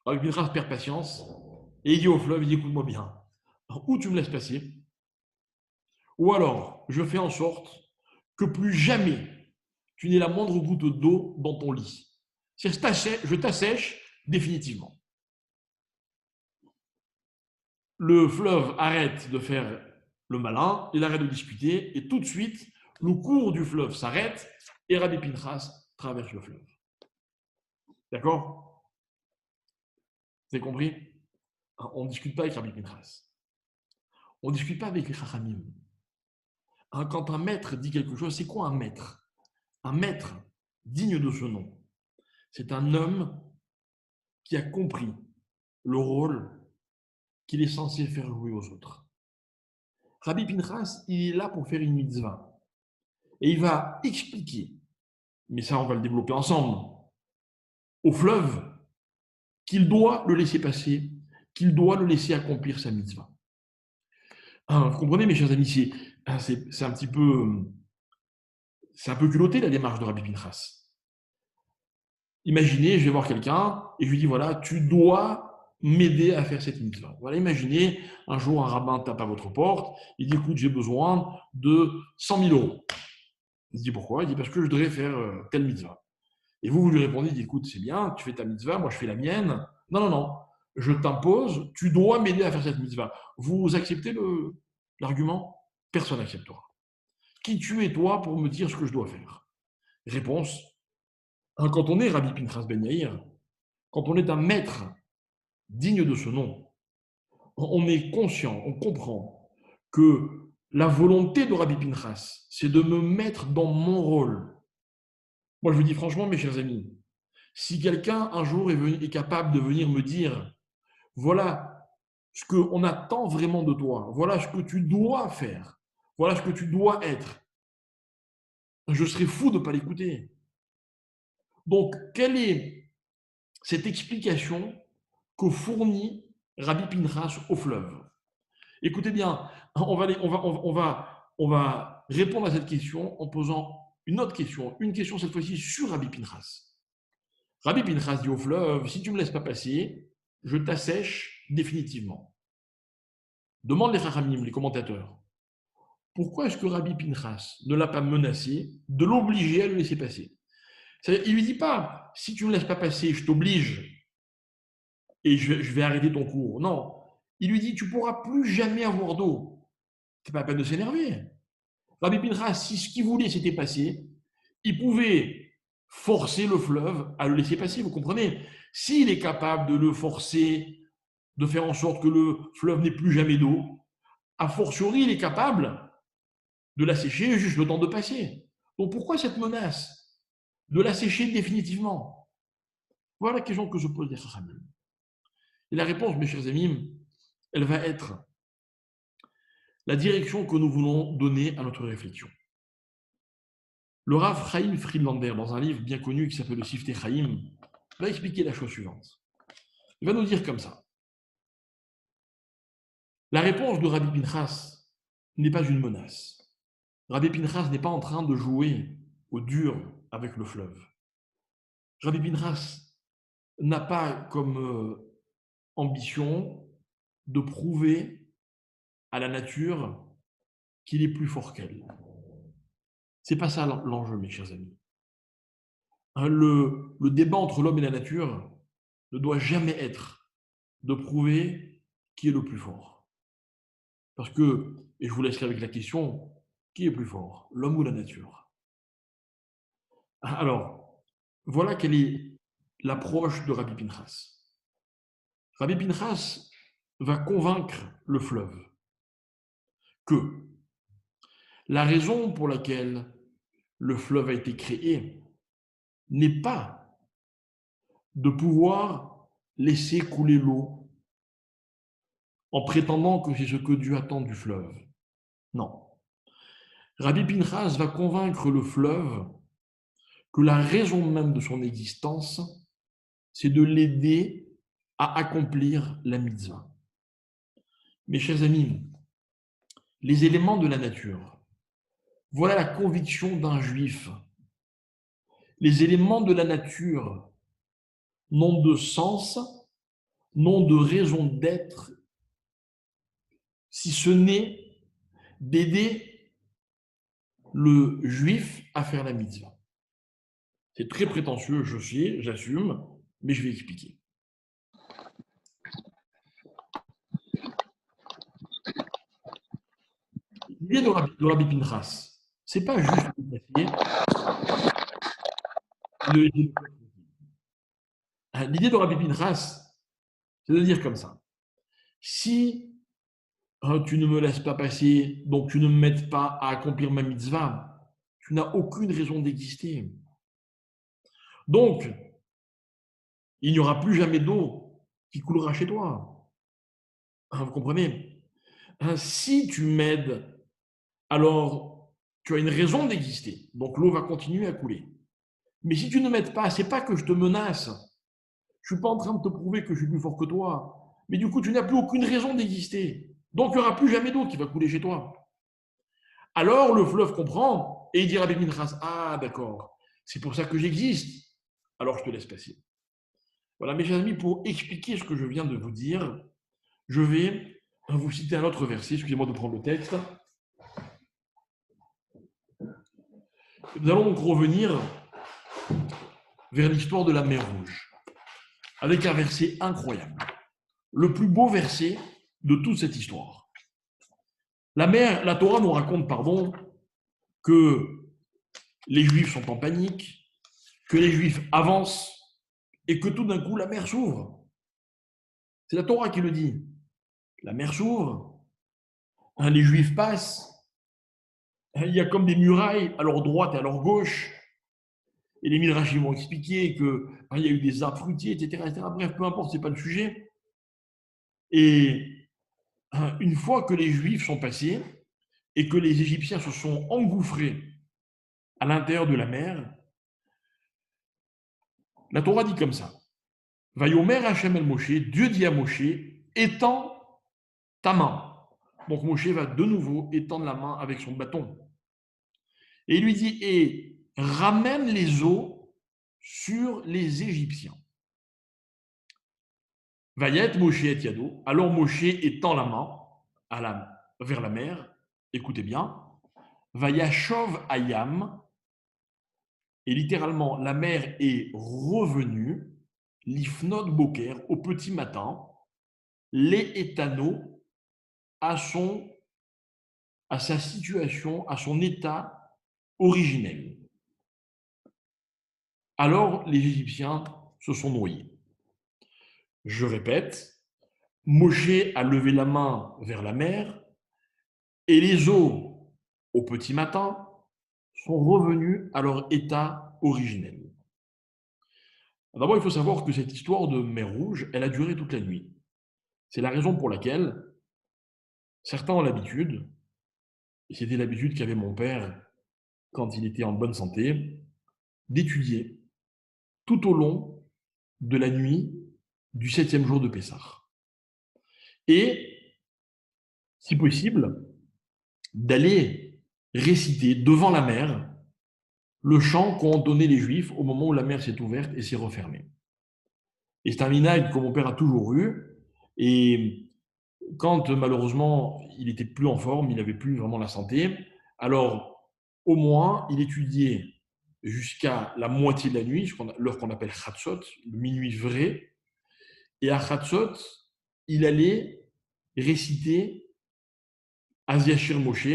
Rabbi Pinchas perd patience et il dit au fleuve, il dit, écoute-moi bien, ou tu me laisses passer, ou alors je fais en sorte que plus jamais tu n'aies la moindre goutte d'eau dans ton lit. Je t'assèche définitivement. Le fleuve arrête de faire le malin, il arrête de discuter, et tout de suite, le cours du fleuve s'arrête et Rabbi Pinchas traverse le fleuve. D'accord? Vous avez compris? On ne discute pas avec Rabbi Pinchas. On ne discute pas avec les Chachamim. Quand un maître dit quelque chose, c'est quoi un maître? Un maître digne de ce nom, c'est un homme qui a compris le rôle qu'il est censé faire jouer aux autres. Rabbi Pinchas, il est là pour faire une mitzvah. Et il va expliquer, mais ça on va le développer ensemble, au fleuve, qu'il doit le laisser passer, qu'il doit le laisser accomplir sa mitzvah. Vous comprenez, mes chers amis, c'est un petit peu, c'est un peu culotté la démarche de Rabbi Pinchas. Imaginez, je vais voir quelqu'un et je lui dis, voilà, tu dois m'aider à faire cette mitzvah. Voilà, imaginez, un jour, un rabbin tape à votre porte, il dit, écoute, j'ai besoin de 100 000 euros. Il dit, pourquoi? Il dit, parce que je devrais faire telle mitzvah. Et vous lui répondez, il dit, écoute, c'est bien, tu fais ta mitzvah, moi je fais la mienne. Non, non, non, je t'impose, tu dois m'aider à faire cette mitzvah. Vous acceptez l'argument? Personne n'acceptera. Qui tu es, toi, pour me dire ce que je dois faire? Réponse, quand on est Rabbi Pinchas Ben Yair, quand on est un maître digne de ce nom, on est conscient, on comprend que la volonté de Rabbi Pinchas, c'est de me mettre dans mon rôle. Moi, je vous dis franchement, mes chers amis, si quelqu'un un jour est capable de venir me dire, voilà ce qu'on attend vraiment de toi, voilà ce que tu dois faire, voilà ce que tu dois être, je serais fou de ne pas l'écouter. Donc, quelle est cette explication que fournit Rabbi Pinchas au fleuve? Écoutez bien, on va répondre à cette question en posant une autre question, une question cette fois-ci sur Rabbi Pinchas. Rabbi Pinchas dit au fleuve, si tu ne me laisses pas passer, je t'assèche définitivement. Demande les Chachamim, les commentateurs, pourquoi est-ce que Rabbi Pinchas ne l'a pas menacé de l'obliger à le laisser passer? C'est-à-dire, il ne lui dit pas, si tu ne me laisses pas passer, je t'oblige et je vais arrêter ton cours. Non, il lui dit, tu ne pourras plus jamais avoir d'eau. Ce n'est pas la peine de s'énerver. Rabbi Pinchas, si ce qu'il voulait s'était passé, il pouvait forcer le fleuve à le laisser passer, vous comprenez? S'il est capable de le forcer, de faire en sorte que le fleuve n'ait plus jamais d'eau, a fortiori, il est capable de l'assécher juste le temps de passer. Donc pourquoi cette menace de l'assécher définitivement? Voilà la question que se pose les Chachamim. Et la réponse, mes chers amis, elle va être la direction que nous voulons donner à notre réflexion. Le Rav Chaim Friedlander, dans un livre bien connu qui s'appelle le Siftei Chaim, va expliquer la chose suivante. Il va nous dire comme ça. La réponse de Rabbi Pinchas n'est pas une menace. Rabbi Pinchas n'est pas en train de jouer au dur avec le fleuve. Rabbi Pinchas n'a pas comme ambition de prouver à la nature qu'il est plus fort qu'elle. C'est pas ça l'enjeu, mes chers amis. Le débat entre l'homme et la nature ne doit jamais être de prouver qui est le plus fort. Parce que, et je vous laisserai avec la question, qui est plus fort, l'homme ou la nature? Alors, voilà quelle est l'approche de Rabbi Pinchas. Rabbi Pinchas va convaincre le fleuve que la raison pour laquelle le fleuve a été créé n'est pas de pouvoir laisser couler l'eau en prétendant que c'est ce que Dieu attend du fleuve. Non. Rabbi Pinchas va convaincre le fleuve que la raison même de son existence, c'est de l'aider à accomplir la mitzvah. Mes chers amis, les éléments de la nature, voilà la conviction d'un juif. Les éléments de la nature n'ont de sens, n'ont de raison d'être, si ce n'est d'aider le juif à faire la mitzvah. C'est très prétentieux, je sais, j'assume, mais je vais expliquer. L'idée de Rabbi Pinchas, ce n'est pas juste l'idée de Rabbi Pinchas, c'est de dire comme ça. Si tu ne me laisses pas passer, donc tu ne me m'aides pas à accomplir ma mitzvah, tu n'as aucune raison d'exister. Donc, il n'y aura plus jamais d'eau qui coulera chez toi. Vous comprenez? Si tu m'aides, alors tu as une raison d'exister. Donc l'eau va continuer à couler. Mais si tu ne m'aides pas, c'est pas que je te menace. Je ne suis pas en train de te prouver que je suis plus fort que toi. Mais du coup, tu n'as plus aucune raison d'exister. Donc il n'y aura plus jamais d'eau qui va couler chez toi. Alors le fleuve comprend et il dit à Rabbi Minchas, ah d'accord, c'est pour ça que j'existe. Alors je te laisse passer. Voilà, mes chers amis, pour expliquer ce que je viens de vous dire, je vais vous citer un autre verset. Excusez-moi de prendre le texte. Nous allons donc revenir vers l'histoire de la mer Rouge, avec un verset incroyable, le plus beau verset de toute cette histoire. La Torah nous raconte, que les Juifs sont en panique, que les Juifs avancent et que tout d'un coup la mer s'ouvre. C'est la Torah qui le dit. La mer s'ouvre, les Juifs passent, il y a comme des murailles à leur droite et à leur gauche. Et les Midrashim vont expliquer qu'il y a eu des arbres fruitiers, etc., etc. Bref, peu importe, ce n'est pas le sujet. Et une fois que les Juifs sont passés et que les Égyptiens se sont engouffrés à l'intérieur de la mer, la Torah dit comme ça. Vayomer Hachem el Moshe, Dieu dit à Moshe, étends ta main. Donc Moshe va de nouveau étendre la main avec son bâton. Et il lui dit, et ramène les eaux sur les Égyptiens. Vayet Moshe et Yado. Alors Moshe étend la main vers la mer. Écoutez bien. Vayachov Ayam. Et littéralement, la mer est revenue. L'ifnod boker, au petit matin. Les éthano à sa situation, à son état originel. Alors les Égyptiens se sont noyés. Je répète, Moshe a levé la main vers la mer et les eaux, au petit matin, sont revenues à leur état originel. D'abord, il faut savoir que cette histoire de mer Rouge, elle a duré toute la nuit. C'est la raison pour laquelle certains ont l'habitude, et c'était l'habitude qu'avait mon père quand il était en bonne santé, d'étudier tout au long de la nuit du 7e jour de Pessah. Et, si possible, d'aller réciter devant la mer le chant qu'ont donné les Juifs au moment où la mer s'est ouverte et s'est refermée. Et c'est un minhag que mon père a toujours eu. Et quand maintenant il n'était plus en forme, il n'avait plus vraiment la santé, alors au moins il étudiait jusqu'à la moitié de la nuit, l'heure qu'on appelle Chatzot, le minuit vrai. Et à Chatzot, il allait réciter Aziashir Moshe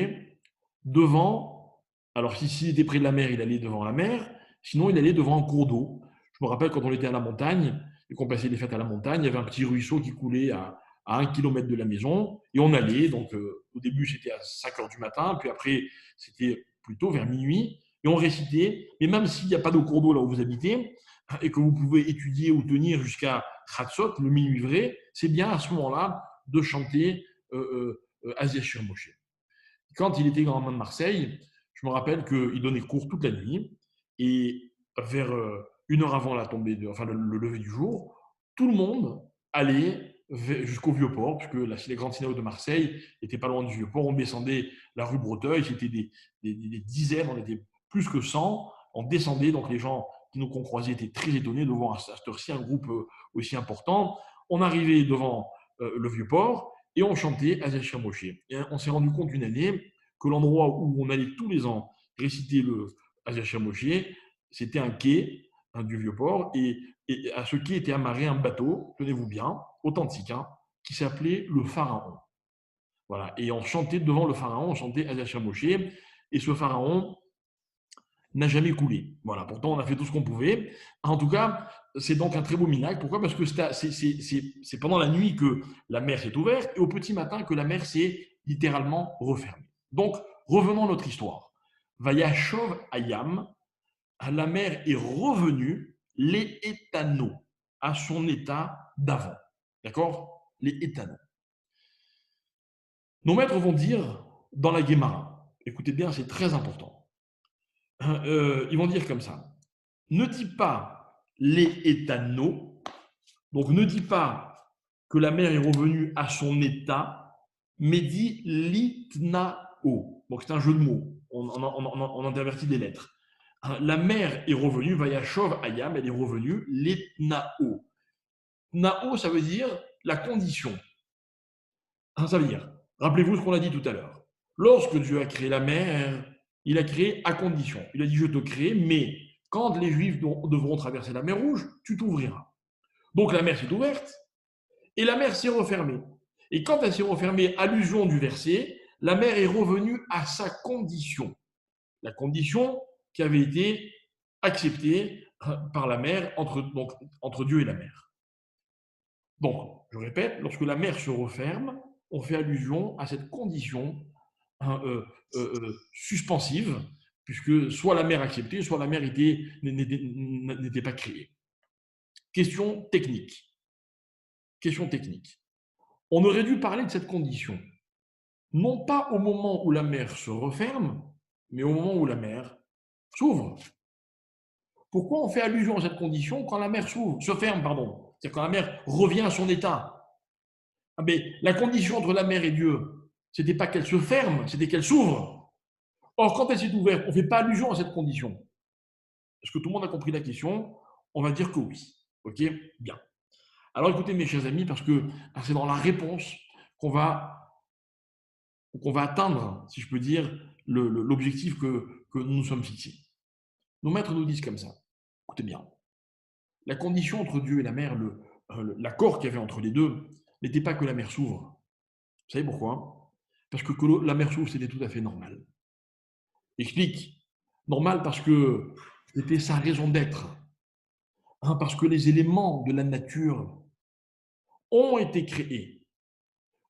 devant, alors s'il était près de la mer, il allait devant la mer, sinon il allait devant un cours d'eau. Je me rappelle quand on était à la montagne et qu'on passait les fêtes à la montagne, il y avait un petit ruisseau qui coulait à 1 kilomètre de la maison et on allait, donc au début c'était à 5 heures du matin, puis après c'était plutôt vers minuit et on récitait, mais même s'il n'y a pas de cours d'eau là où vous habitez et que vous pouvez étudier ou tenir jusqu'à Chatzot, le minuit vrai, c'est bien à ce moment-là de chanter Aziashir Moshe. Quand il était grand-main de Marseille, je me rappelle qu'il donnait cours toute la nuit et vers 1 heure avant le lever du jour, tout le monde allait jusqu'au Vieux-Port, puisque la grande synagogue de Marseille n'était pas loin du Vieux-Port. On descendait la rue Breteuil, c'était des dizaines, on était plus que 100. On descendait, donc les gens qui nous ont croisés étaient très étonnés de voir à cette heure-ci un groupe aussi important. On arrivait devant le Vieux-Port et on chantait Aziashir Moshe. Et on s'est rendu compte une année que l'endroit où on allait tous les ans réciter le Aziashir Moshe, c'était un quai du Vieux-Port, et à ce quai était amarré un bateau, tenez-vous bien, authentique, qui s'appelait le Pharaon. Voilà. Et on chantait devant le Pharaon, on chantait Aziashir Moshe, et ce Pharaon n'a jamais coulé. Voilà. Pourtant, on a fait tout ce qu'on pouvait. En tout cas, c'est donc un très beau miracle. Pourquoi? Parce que c'est pendant la nuit que la mer s'est ouverte et au petit matin que la mer s'est littéralement refermée. Donc, revenons à notre histoire. Vayashov Ayam, la mer est revenue, les éthanaux, à son état d'avant. D'accord? Les éthanaux. Nos maîtres vont dire dans la Guémara, écoutez bien, c'est très important. Ils vont dire comme ça. Ne dis pas les éthanaux, donc ne dis pas que la mer est revenue à son état, mais dis l'itnao. Donc c'est un jeu de mots, on intervertit des lettres. La mer est revenue, Vayashov Ayam, elle est revenue, l'itnao. Nao, ça veut dire la condition. Ça veut dire, rappelez-vous ce qu'on a dit tout à l'heure. Lorsque Dieu a créé la mer, il a créé à condition. Il a dit, je te crée, mais quand les Juifs devront traverser la mer Rouge, tu t'ouvriras. Donc la mer s'est ouverte et la mer s'est refermée. Et quand elle s'est refermée, allusion du verset, la mer est revenue à sa condition. La condition qui avait été acceptée par la mer entre Dieu et la mer. Donc, je répète, lorsque la mer se referme, on fait allusion à cette condition suspensive, puisque soit la mer acceptée, soit la mer n'était pas créée. Question technique. Question technique. On aurait dû parler de cette condition, non pas au moment où la mer se referme, mais au moment où la mer s'ouvre. Pourquoi on fait allusion à cette condition quand la mer se ferme, pardon, c'est-à-dire quand la mer revient à son état? Mais la condition entre la mer et Dieu, c'était pas qu'elle se ferme, c'était qu'elle s'ouvre. Or, quand elle s'est ouverte, on ne fait pas allusion à cette condition. Est-ce que tout le monde a compris la question? On va dire que oui. Ok? Bien. Alors écoutez, mes chers amis, parce que c'est dans la réponse qu'on va atteindre, si je peux dire, l'objectif que nous nous sommes fixés. Nos maîtres nous disent comme ça. Écoutez bien. La condition entre Dieu et la mer, l'accord qu'il y avait entre les deux, n'était pas que la mer s'ouvre. Vous savez pourquoi? Parce que la mer s'ouvre, c'était tout à fait normal. Explique. Normal parce que c'était sa raison d'être. Parce que les éléments de la nature ont été créés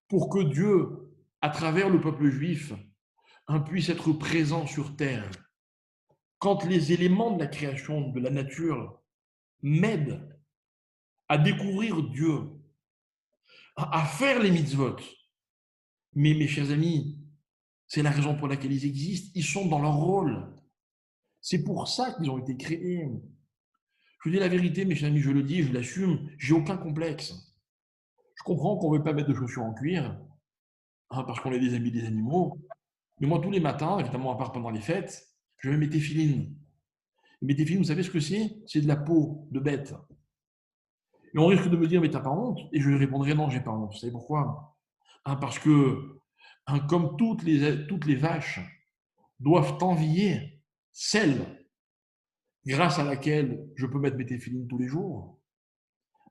pour que Dieu, à travers le peuple juif, puisse être présent sur terre. Quand les éléments de la création, de la nature, m'aident à découvrir Dieu, à faire les mitzvot, mais mes chers amis, c'est la raison pour laquelle ils existent, ils sont dans leur rôle. C'est pour ça qu'ils ont été créés. Je vous dis la vérité, mes chers amis, je le dis, je l'assume, j'ai aucun complexe. Je comprends qu'on ne veut pas mettre de chaussures en cuir, parce qu'on est des amis des animaux, mais moi, tous les matins, évidemment, à part pendant les fêtes, je mets mes téfilines. Mes téfilines, vous savez ce que c'est? C'est de la peau de bête. Et on risque de me dire, mais t'as pas honte? Et je lui répondrai, non, j'ai pas honte. Vous savez pourquoi? Parce que, comme toutes les vaches doivent envier celle grâce à laquelle je peux mettre mes téfilines tous les jours,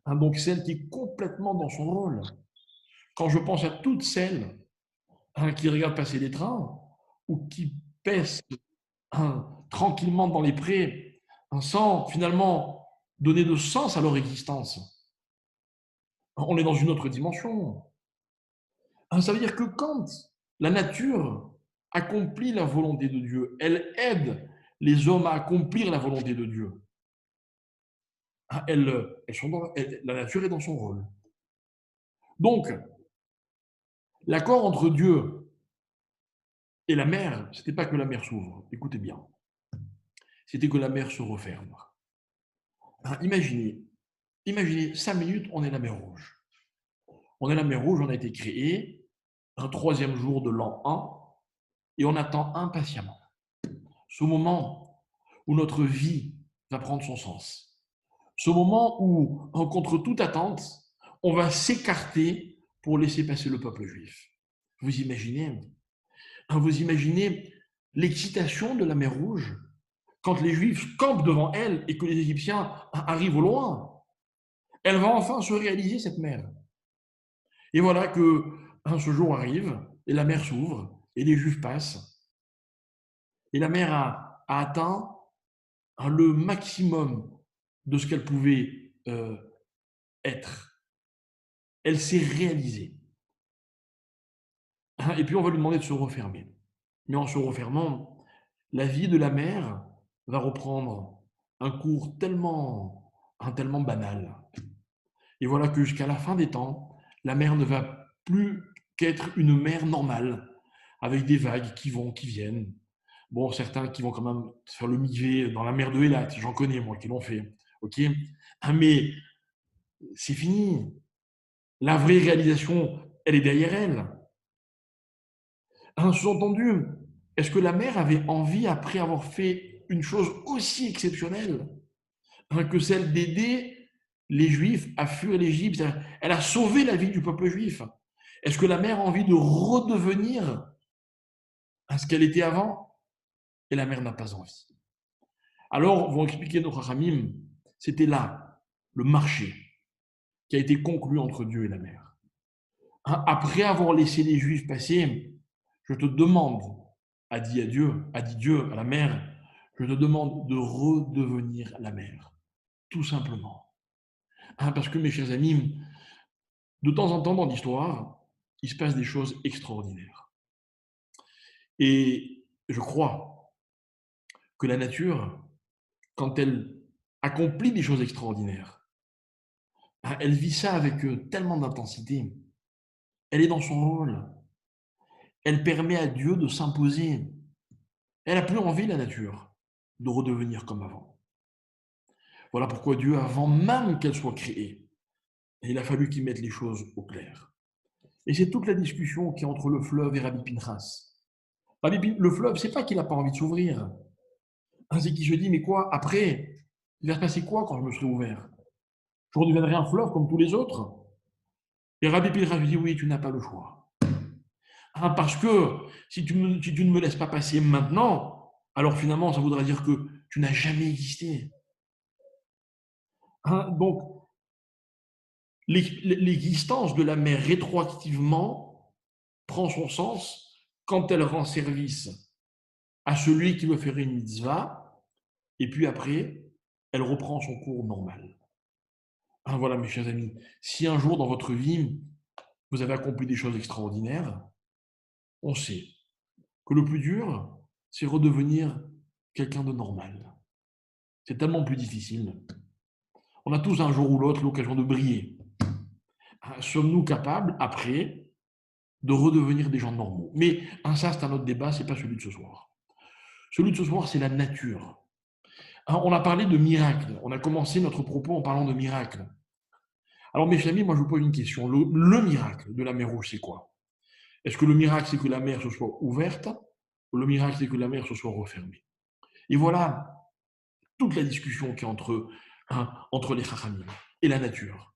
donc celle qui est complètement dans son rôle. Quand je pense à toutes celles qui regardent passer les trains ou qui pèsent tranquillement dans les prés sans finalement donner de sens à leur existence, on est dans une autre dimension. Ça veut dire que quand la nature accomplit la volonté de Dieu, elle aide les hommes à accomplir la volonté de Dieu. La nature est dans son rôle. Donc, l'accord entre Dieu et la mer, ce n'était pas que la mer s'ouvre, écoutez bien, c'était que la mer se referme. Imaginez 5 minutes, on est la mer Rouge. On est la mer Rouge, on a été créé un 3e jour de l'an 1 et on attend impatiemment ce moment où notre vie va prendre son sens. Ce moment où, contre toute attente, on va s'écarter pour laisser passer le peuple juif. Vous imaginez l'excitation de la mer Rouge quand les Juifs campent devant elle et que les Égyptiens arrivent au loin. Elle va enfin se réaliser, cette mer. Et voilà que ce jour arrive, et la mer s'ouvre, et les Juifs passent. Et la mer a atteint le maximum de ce qu'elle pouvait être. Elle s'est réalisée. Et puis on va lui demander de se refermer. Mais en se refermant, la vie de la mère va reprendre un cours tellement banal. Et voilà que jusqu'à la fin des temps, la mer ne va plus qu'être une mer normale, avec des vagues qui vont, qui viennent. Bon, certains qui vont quand même faire le mivé dans la mer de Eilat, j'en connais moi qui l'ont fait. Ok, mais c'est fini. La vraie réalisation, elle est derrière elle. Un sous-entendu, est-ce que la mère avait envie, après avoir fait une chose aussi exceptionnelle que celle d'aider les Juifs à fuir l'Égypte? Elle a sauvé la vie du peuple juif. Est-ce que la mère a envie de redevenir à ce qu'elle était avant? Et la mère n'a pas envie. Alors, vont expliquer nos Chachamim, c'était là le marché qui a été conclu entre Dieu et la mère. Après avoir laissé les Juifs passer, je te demande, a dit Dieu à la mère, je te demande de redevenir la mère, tout simplement. Parce que mes chers amis, de temps en temps dans l'histoire, il se passe des choses extraordinaires. Et je crois que la nature, quand elle accomplit des choses extraordinaires, elle vit ça avec tellement d'intensité. Elle est dans son rôle. Elle permet à Dieu de s'imposer. Elle n'a plus envie, la nature, de redevenir comme avant. Voilà pourquoi Dieu, avant même qu'elle soit créée, il a fallu qu'il mette les choses au clair. Et c'est toute la discussion qui est entre le fleuve et Rabbi Pinchas. Le fleuve, c'est pas qu'il n'a pas envie de s'ouvrir. C'est qu'il se dit, mais quoi, après, il va se passer quoi quand je me serai ouvert? Je redeviendrai un fleuve comme tous les autres? Et Rabbi Pinchas lui dit, oui, tu n'as pas le choix. Parce que si tu ne me laisses pas passer maintenant, alors finalement, ça voudra dire que tu n'as jamais existé. Donc, l'existence de la mer rétroactivement prend son sens quand elle rend service à celui qui veut faire une mitzvah, et puis après, elle reprend son cours normal. Voilà, mes chers amis, si un jour dans votre vie, vous avez accompli des choses extraordinaires, on sait que le plus dur, c'est redevenir quelqu'un de normal. C'est tellement plus difficile. On a tous un jour ou l'autre l'occasion de briller. Sommes-nous capables, après, de redevenir des gens normaux? Mais ça, c'est un autre débat, ce n'est pas celui de ce soir. Celui de ce soir, c'est la nature. On a parlé de miracles. On a commencé notre propos en parlant de miracles. Alors, mes amis, moi, je vous pose une question. Le miracle de la mer Rouge, c'est quoi? Est-ce que le miracle, c'est que la mer se soit ouverte, ou le miracle, c'est que la mer se soit refermée? Et voilà toute la discussion qui est entre les Chachamim et la nature.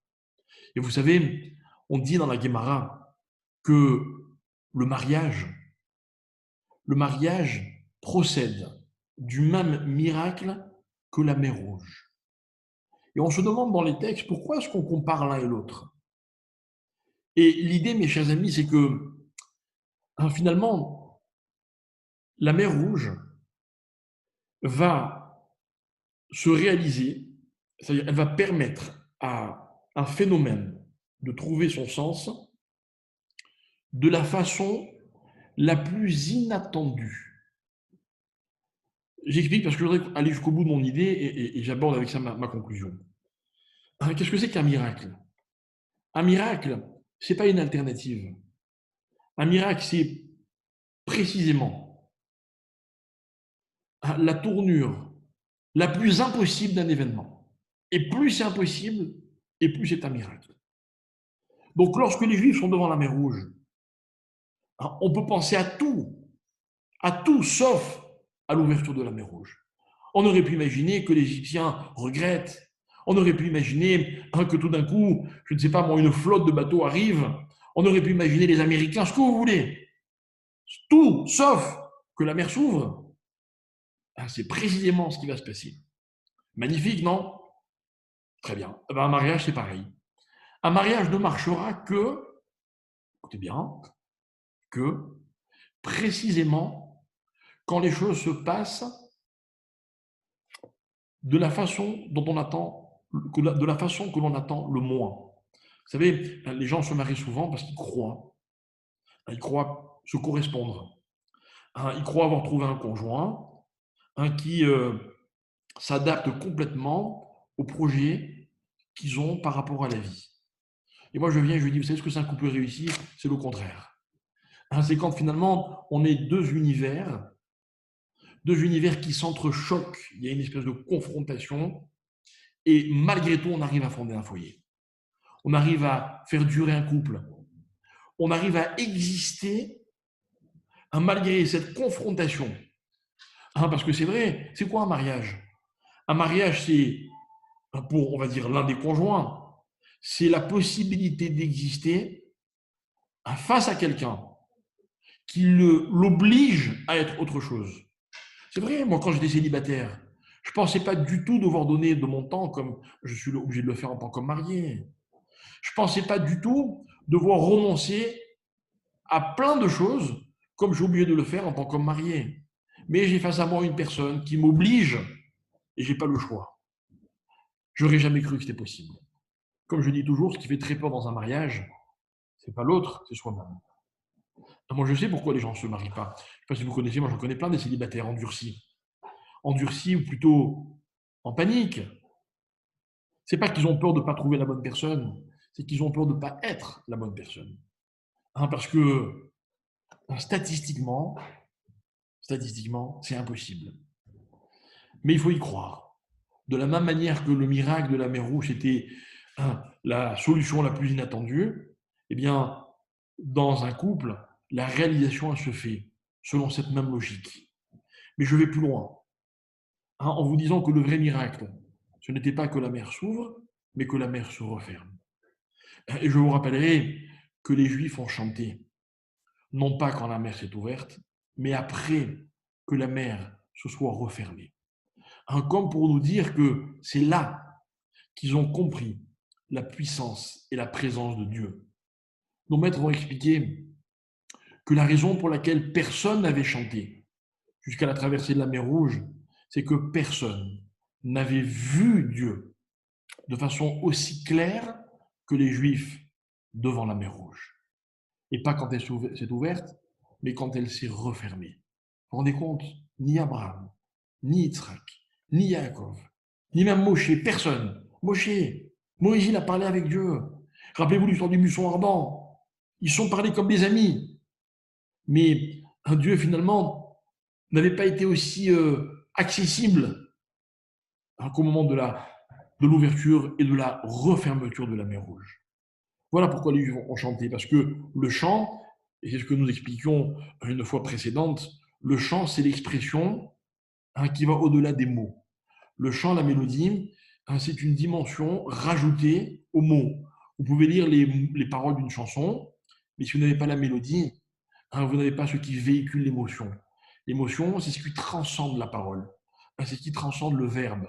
Et vous savez, on dit dans la Guémara que le mariage procède du même miracle que la mer Rouge. Et on se demande dans les textes pourquoi est-ce qu'on compare l'un et l'autre. Et l'idée, mes chers amis, c'est que finalement, la mer Rouge va se réaliser, c'est-à-dire elle va permettre à un phénomène de trouver son sens de la façon la plus inattendue. J'explique parce que je voudrais aller jusqu'au bout de mon idée et j'aborde avec ça ma conclusion. Qu'est-ce que c'est qu'un miracle? Un miracle, ce n'est pas une alternative. Un miracle, c'est précisément la tournure la plus impossible d'un événement. Et plus c'est impossible, et plus c'est un miracle. Donc lorsque les Juifs sont devant la mer Rouge, on peut penser à tout sauf à l'ouverture de la mer Rouge. On aurait pu imaginer que les Égyptiens regrettent. On aurait pu imaginer que tout d'un coup, je ne sais pas moi, une flotte de bateaux arrive. On aurait pu imaginer les Américains, ce que vous voulez. Tout sauf que la mer s'ouvre. C'est précisément ce qui va se passer. Magnifique, non? Très bien. Un mariage, c'est pareil. Un mariage ne marchera que, écoutez bien, que précisément quand les choses se passent de la façon dont on attend, de la façon que l'on attend le moins. Vous savez, les gens se marient souvent parce qu'ils croient se correspondre. Ils croient avoir trouvé un conjoint qui s'adapte complètement au projet qu'ils ont par rapport à la vie. Et moi, je viens et je lui dis, vous savez ce que c'est un couple réussi? C'est le contraire. C'est quand finalement, on est deux univers qui s'entrechoquent, il y a une espèce de confrontation, et malgré tout, on arrive à fonder un foyer. On arrive à faire durer un couple. On arrive à exister malgré cette confrontation. Parce que c'est vrai, c'est quoi un mariage? Un mariage, c'est, pour, on va dire, l'un des conjoints, c'est la possibilité d'exister face à quelqu'un qui l'oblige à être autre chose. C'est vrai, moi, quand j'étais célibataire, je ne pensais pas du tout devoir donner de mon temps comme je suis obligé de le faire en tant que marié. Je ne pensais pas du tout devoir renoncer à plein de choses comme j'ai obligé de le faire en tant que marié. Mais j'ai face à moi une personne qui m'oblige et je n'ai pas le choix. Je n'aurais jamais cru que c'était possible. Comme je dis toujours, ce qui fait très peur dans un mariage, ce n'est pas l'autre, c'est soi-même. Moi, je sais pourquoi les gens ne se marient pas. Je ne sais pas si vous connaissez, moi, j'en connais plein des célibataires endurcis. Endurcis ou plutôt en panique. C'est pas qu'ils ont peur de ne pas trouver la bonne personne, c'est qu'ils ont peur de ne pas être la bonne personne. Parce que statistiquement, c'est impossible. Mais il faut y croire. De la même manière que le miracle de la mer Rouge était la solution la plus inattendue, eh bien, dans un couple, la réalisation elle se fait selon cette même logique. Mais je vais plus loin, en vous disant que le vrai miracle, ce n'était pas que la mer s'ouvre, mais que la mer se referme. Et je vous rappellerai que les Juifs ont chanté, non pas quand la mer s'est ouverte, mais après que la mer se soit refermée. Comme pour nous dire que c'est là qu'ils ont compris la puissance et la présence de Dieu. Nos maîtres ont expliqué que la raison pour laquelle personne n'avait chanté jusqu'à la traversée de la mer Rouge, c'est que personne n'avait vu Dieu de façon aussi claire que les Juifs devant la mer Rouge. Et pas quand elle s'est ouverte, mais quand elle s'est refermée. Vous vous rendez compte? Ni Abraham, ni Yitzhak, ni Yaakov, ni même Moshe, personne. Moïse, il a parlé avec Dieu. Rappelez-vous l'histoire du buisson ardent. Ils sont parlés comme des amis. Mais un Dieu, finalement, n'avait pas été aussi accessible qu'au moment de l'ouverture et de la refermeture de la mer Rouge. Voilà pourquoi les Juifs ont chanté, parce que le chant, et c'est ce que nous expliquions une fois précédente, le chant, c'est l'expression qui va au-delà des mots. Le chant, la mélodie, c'est une dimension rajoutée aux mots. Vous pouvez lire les paroles d'une chanson, mais si vous n'avez pas la mélodie, vous n'avez pas ce qui véhicule l'émotion. L'émotion, c'est ce qui transcende la parole, c'est ce qui transcende le verbe.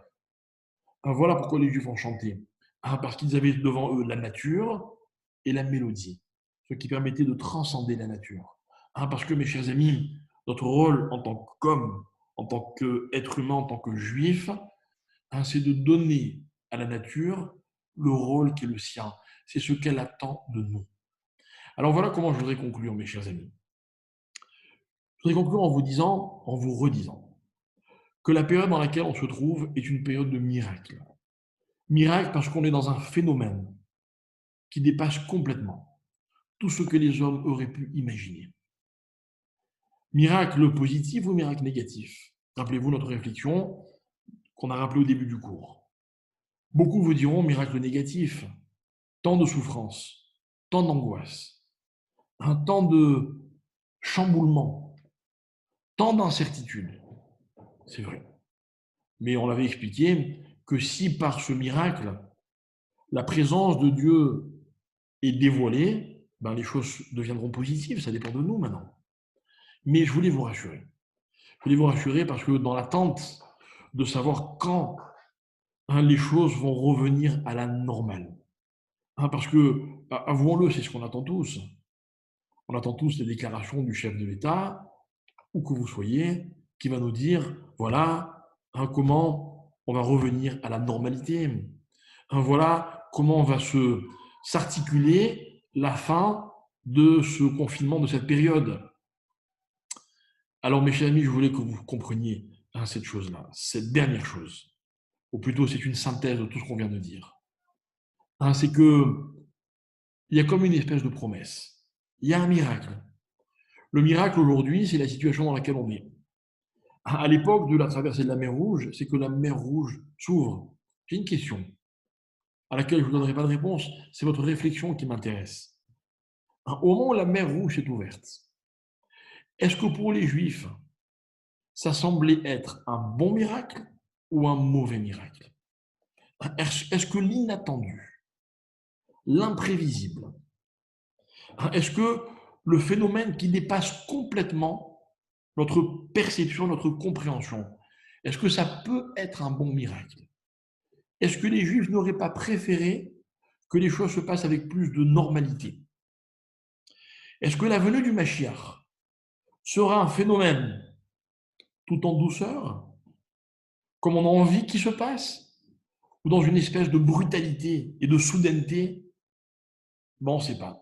Voilà pourquoi les Juifs ont chanté. Parce qu'ils avaient devant eux la nature et la mélodie, ce qui permettait de transcender la nature. Parce que, mes chers amis, notre rôle en tant qu'homme, en tant qu'être humain, en tant que juif, c'est de donner à la nature le rôle qui est le sien. C'est ce qu'elle attend de nous. Alors voilà comment je voudrais conclure, mes chers amis. Je voudrais conclure en vous disant, en vous redisant, que la période dans laquelle on se trouve est une période de miracle. Miracle parce qu'on est dans un phénomène qui dépasse complètement tout ce que les hommes auraient pu imaginer. Miracle positif ou miracle négatif? Rappelez-vous notre réflexion qu'on a rappelée au début du cours. Beaucoup vous diront miracle négatif, tant de souffrance, tant d'angoisse, un temps de chamboulement, tant d'incertitude. C'est vrai. Mais on l'avait expliqué que si par ce miracle, la présence de Dieu est dévoilée, les choses deviendront positives, ça dépend de nous maintenant. Mais je voulais vous rassurer. Je voulais vous rassurer parce que dans l'attente de savoir quand les choses vont revenir à la normale. Parce que, avouons-le, c'est ce qu'on attend tous. On attend tous les déclarations du chef de l'État, où que vous soyez, qui va nous dire, voilà, comment on va revenir à la normalité. Voilà comment va s'articuler la fin de ce confinement, de cette période. Alors, mes chers amis, je voulais que vous compreniez cette chose-là, cette dernière chose, ou plutôt c'est une synthèse de tout ce qu'on vient de dire. C'est que il y a comme une espèce de promesse. Il y a un miracle. Le miracle aujourd'hui, c'est la situation dans laquelle on est. À l'époque de la traversée de la mer Rouge, c'est que la mer Rouge s'ouvre. J'ai une question à laquelle je ne vous donnerai pas de réponse. C'est votre réflexion qui m'intéresse. Au moment où la mer Rouge est ouverte, est-ce que pour les Juifs, ça semblait être un bon miracle ou un mauvais miracle? Est-ce que l'inattendu, l'imprévisible, est-ce que le phénomène qui dépasse complètement notre perception, notre compréhension, est-ce que ça peut être un bon miracle? Est-ce que les Juifs n'auraient pas préféré que les choses se passent avec plus de normalité? Est-ce que la venue du Mashiach sera un phénomène tout en douceur, comme on a envie qu'il se passe, ou dans une espèce de brutalité et de soudaineté? Bon, on ne sait pas.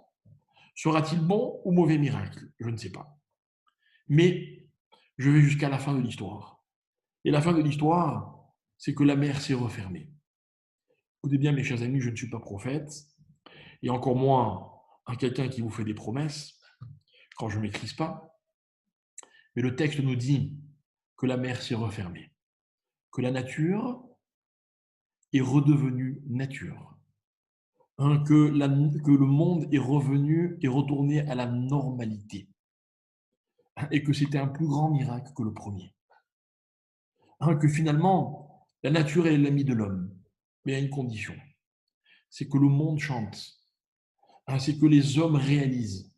Sera-t-il bon ou mauvais miracle? Je ne sais pas. Mais je vais jusqu'à la fin de l'histoire. Et la fin de l'histoire, c'est que la mer s'est refermée. Écoutez bien, mes chers amis, je ne suis pas prophète, et encore moins quelqu'un qui vous fait des promesses, quand je ne maîtrise pas. Mais le texte nous dit que la mer s'est refermée, que la nature est redevenue nature, que le monde est revenu et retourné à la normalité, et que c'était un plus grand miracle que le premier. Que finalement, la nature est l'ami de l'homme, mais à une condition, c'est que le monde chante, c'est que les hommes réalisent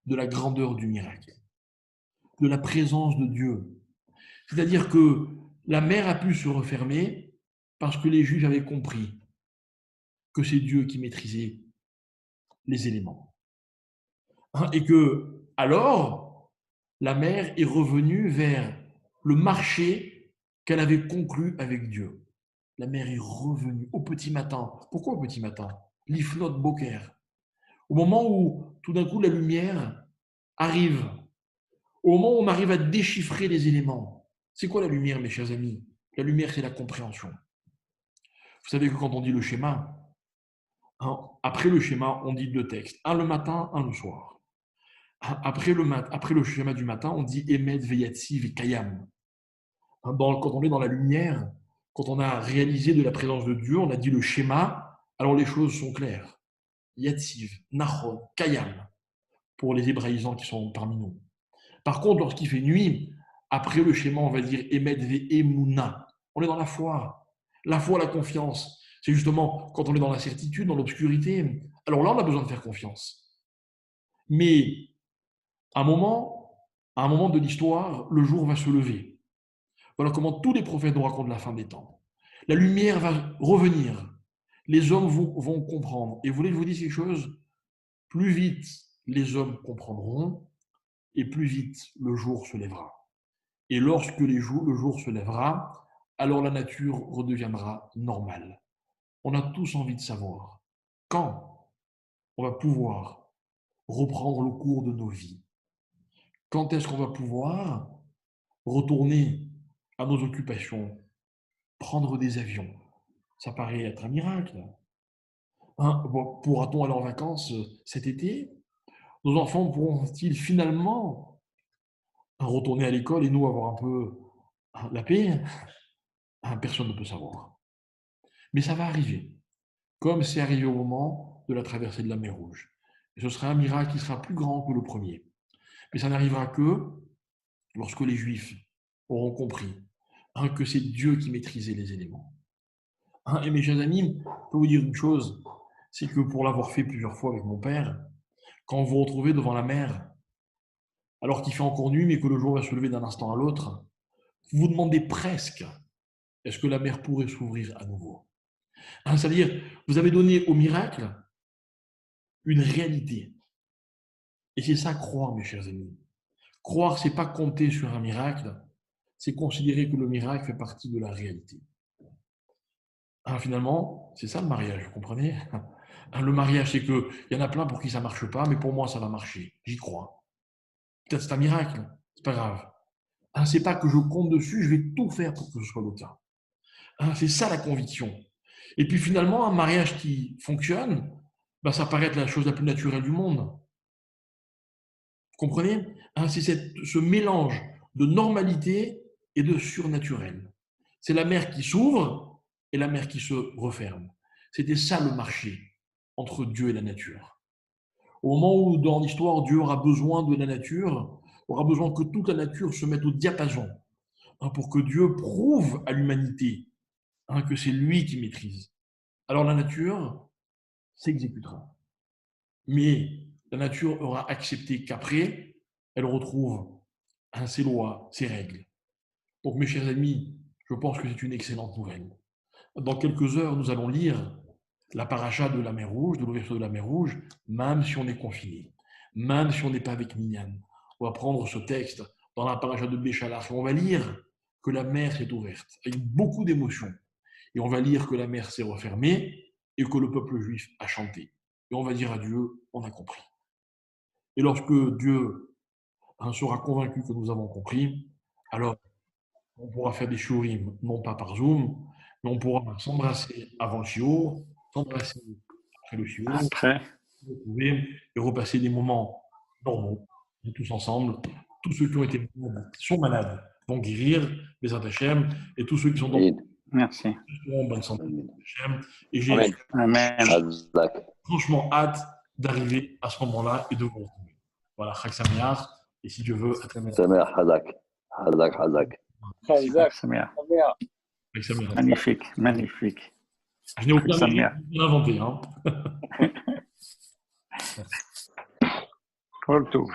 de la grandeur du miracle, de la présence de Dieu. C'est-à-dire que la mer a pu se refermer parce que les Juifs avaient compris que c'est Dieu qui maîtrisait les éléments. Et que, alors, la mer est revenue vers le marché qu'elle avait conclu avec Dieu. La mer est revenue au petit matin. Pourquoi au petit matin? L'ifnot boker. Au moment où, tout d'un coup, la lumière arrive. Au moment où on arrive à déchiffrer les éléments. C'est quoi la lumière, mes chers amis? La lumière, c'est la compréhension. Vous savez que quand on dit le schéma, après le schéma, on dit deux textes. Un le matin, un le soir. Après le schéma du matin, on dit Emet Veyatsi Kayam. Quand on est dans la lumière, quand on a réalisé de la présence de Dieu, on a dit le schéma, alors les choses sont claires. Yatsiv, Nachon, Kayam, pour les hébraïsants qui sont parmi nous. Par contre, lorsqu'il fait nuit, après le schéma, on va dire Emet Ve'emuna. On est dans la foi. La foi, la confiance. C'est justement quand on est dans l'incertitude, dans l'obscurité. Alors là, on a besoin de faire confiance. Mais à un moment de l'histoire, le jour va se lever. Voilà comment tous les prophètes nous racontent la fin des temps. La lumière va revenir. Les hommes vont comprendre. Et vous voulez que je vous dise quelque chose? Plus vite les hommes comprendront, et plus vite le jour se lèvera. Et lorsque le jour se lèvera, alors la nature redeviendra normale. On a tous envie de savoir quand on va pouvoir reprendre le cours de nos vies. Quand est-ce qu'on va pouvoir retourner à nos occupations, prendre des avions? Ça paraît être un miracle. Pourra-t-on aller en vacances cet été? Nos enfants pourront-ils finalement retourner à l'école et nous avoir un peu la paix? Personne ne peut savoir. Mais ça va arriver, comme c'est arrivé au moment de la traversée de la mer Rouge. Et ce sera un miracle qui sera plus grand que le premier. Mais ça n'arrivera que lorsque les Juifs auront compris que c'est Dieu qui maîtrisait les éléments. Et mes chers amis, je peux vous dire une chose, c'est que pour l'avoir fait plusieurs fois avec mon père, quand vous vous retrouvez devant la mer, alors qu'il fait encore nuit, mais que le jour va se lever d'un instant à l'autre, vous vous demandez presque, est-ce que la mer pourrait s'ouvrir à nouveau? C'est-à-dire, vous avez donné au miracle une réalité. Et c'est ça croire, mes chers amis. Croire, c'est pas compter sur un miracle, c'est considérer que le miracle fait partie de la réalité. Finalement, c'est ça le mariage, vous comprenez? Le mariage, c'est qu'il y en a plein pour qui ça ne marche pas, mais pour moi, ça va marcher. J'y crois. Peut-être c'est un miracle, c'est pas grave. C'est pas que je compte dessus, je vais tout faire pour que ce soit le cas. C'est ça la conviction. Et puis finalement, un mariage qui fonctionne, ça paraît être la chose la plus naturelle du monde. Vous comprenez? C'est ce mélange de normalité et de surnaturel. C'est la mer qui s'ouvre et la mer qui se referme. C'était ça le marché entre Dieu et la nature. Au moment où dans l'histoire, Dieu aura besoin de la nature, aura besoin que toute la nature se mette au diapason, pour que Dieu prouve à l'humanité que c'est lui qui maîtrise. Alors la nature s'exécutera. Mais la nature aura accepté qu'après, elle retrouve ses lois, ses règles. Donc mes chers amis, je pense que c'est une excellente nouvelle. Dans quelques heures, nous allons lire la paracha de la mer Rouge, de l'ouverture de la mer Rouge, même si on est confiné, même si on n'est pas avec Minyan. On va prendre ce texte dans la paracha de Béchalach et on va lire que la mer s'est ouverte avec beaucoup d'émotion. Et on va lire que la mer s'est refermée et que le peuple juif a chanté. Et on va dire à Dieu, on a compris. Et lorsque Dieu sera convaincu que nous avons compris, alors on pourra faire des shurim, non pas par Zoom, mais on pourra s'embrasser avant le shiur, s'embrasser après le shiur, Après. retrouver et repasser des moments normaux, tous ensemble. Tous ceux qui ont été malades, qui sont malades, vont guérir, les Hashem, et tous ceux qui sont Merci. en bonne santé, et j'ai Amen. Amen. franchement hâte d'arriver à ce moment-là et de vous retrouver. Voilà, Chag Sameach, et si Dieu veut, à très bientôt. Sameach, Hazak. Hazak, Hazak. Magnifique, magnifique. Je n'ai aucun mérite pour l'inventer. Pour tout.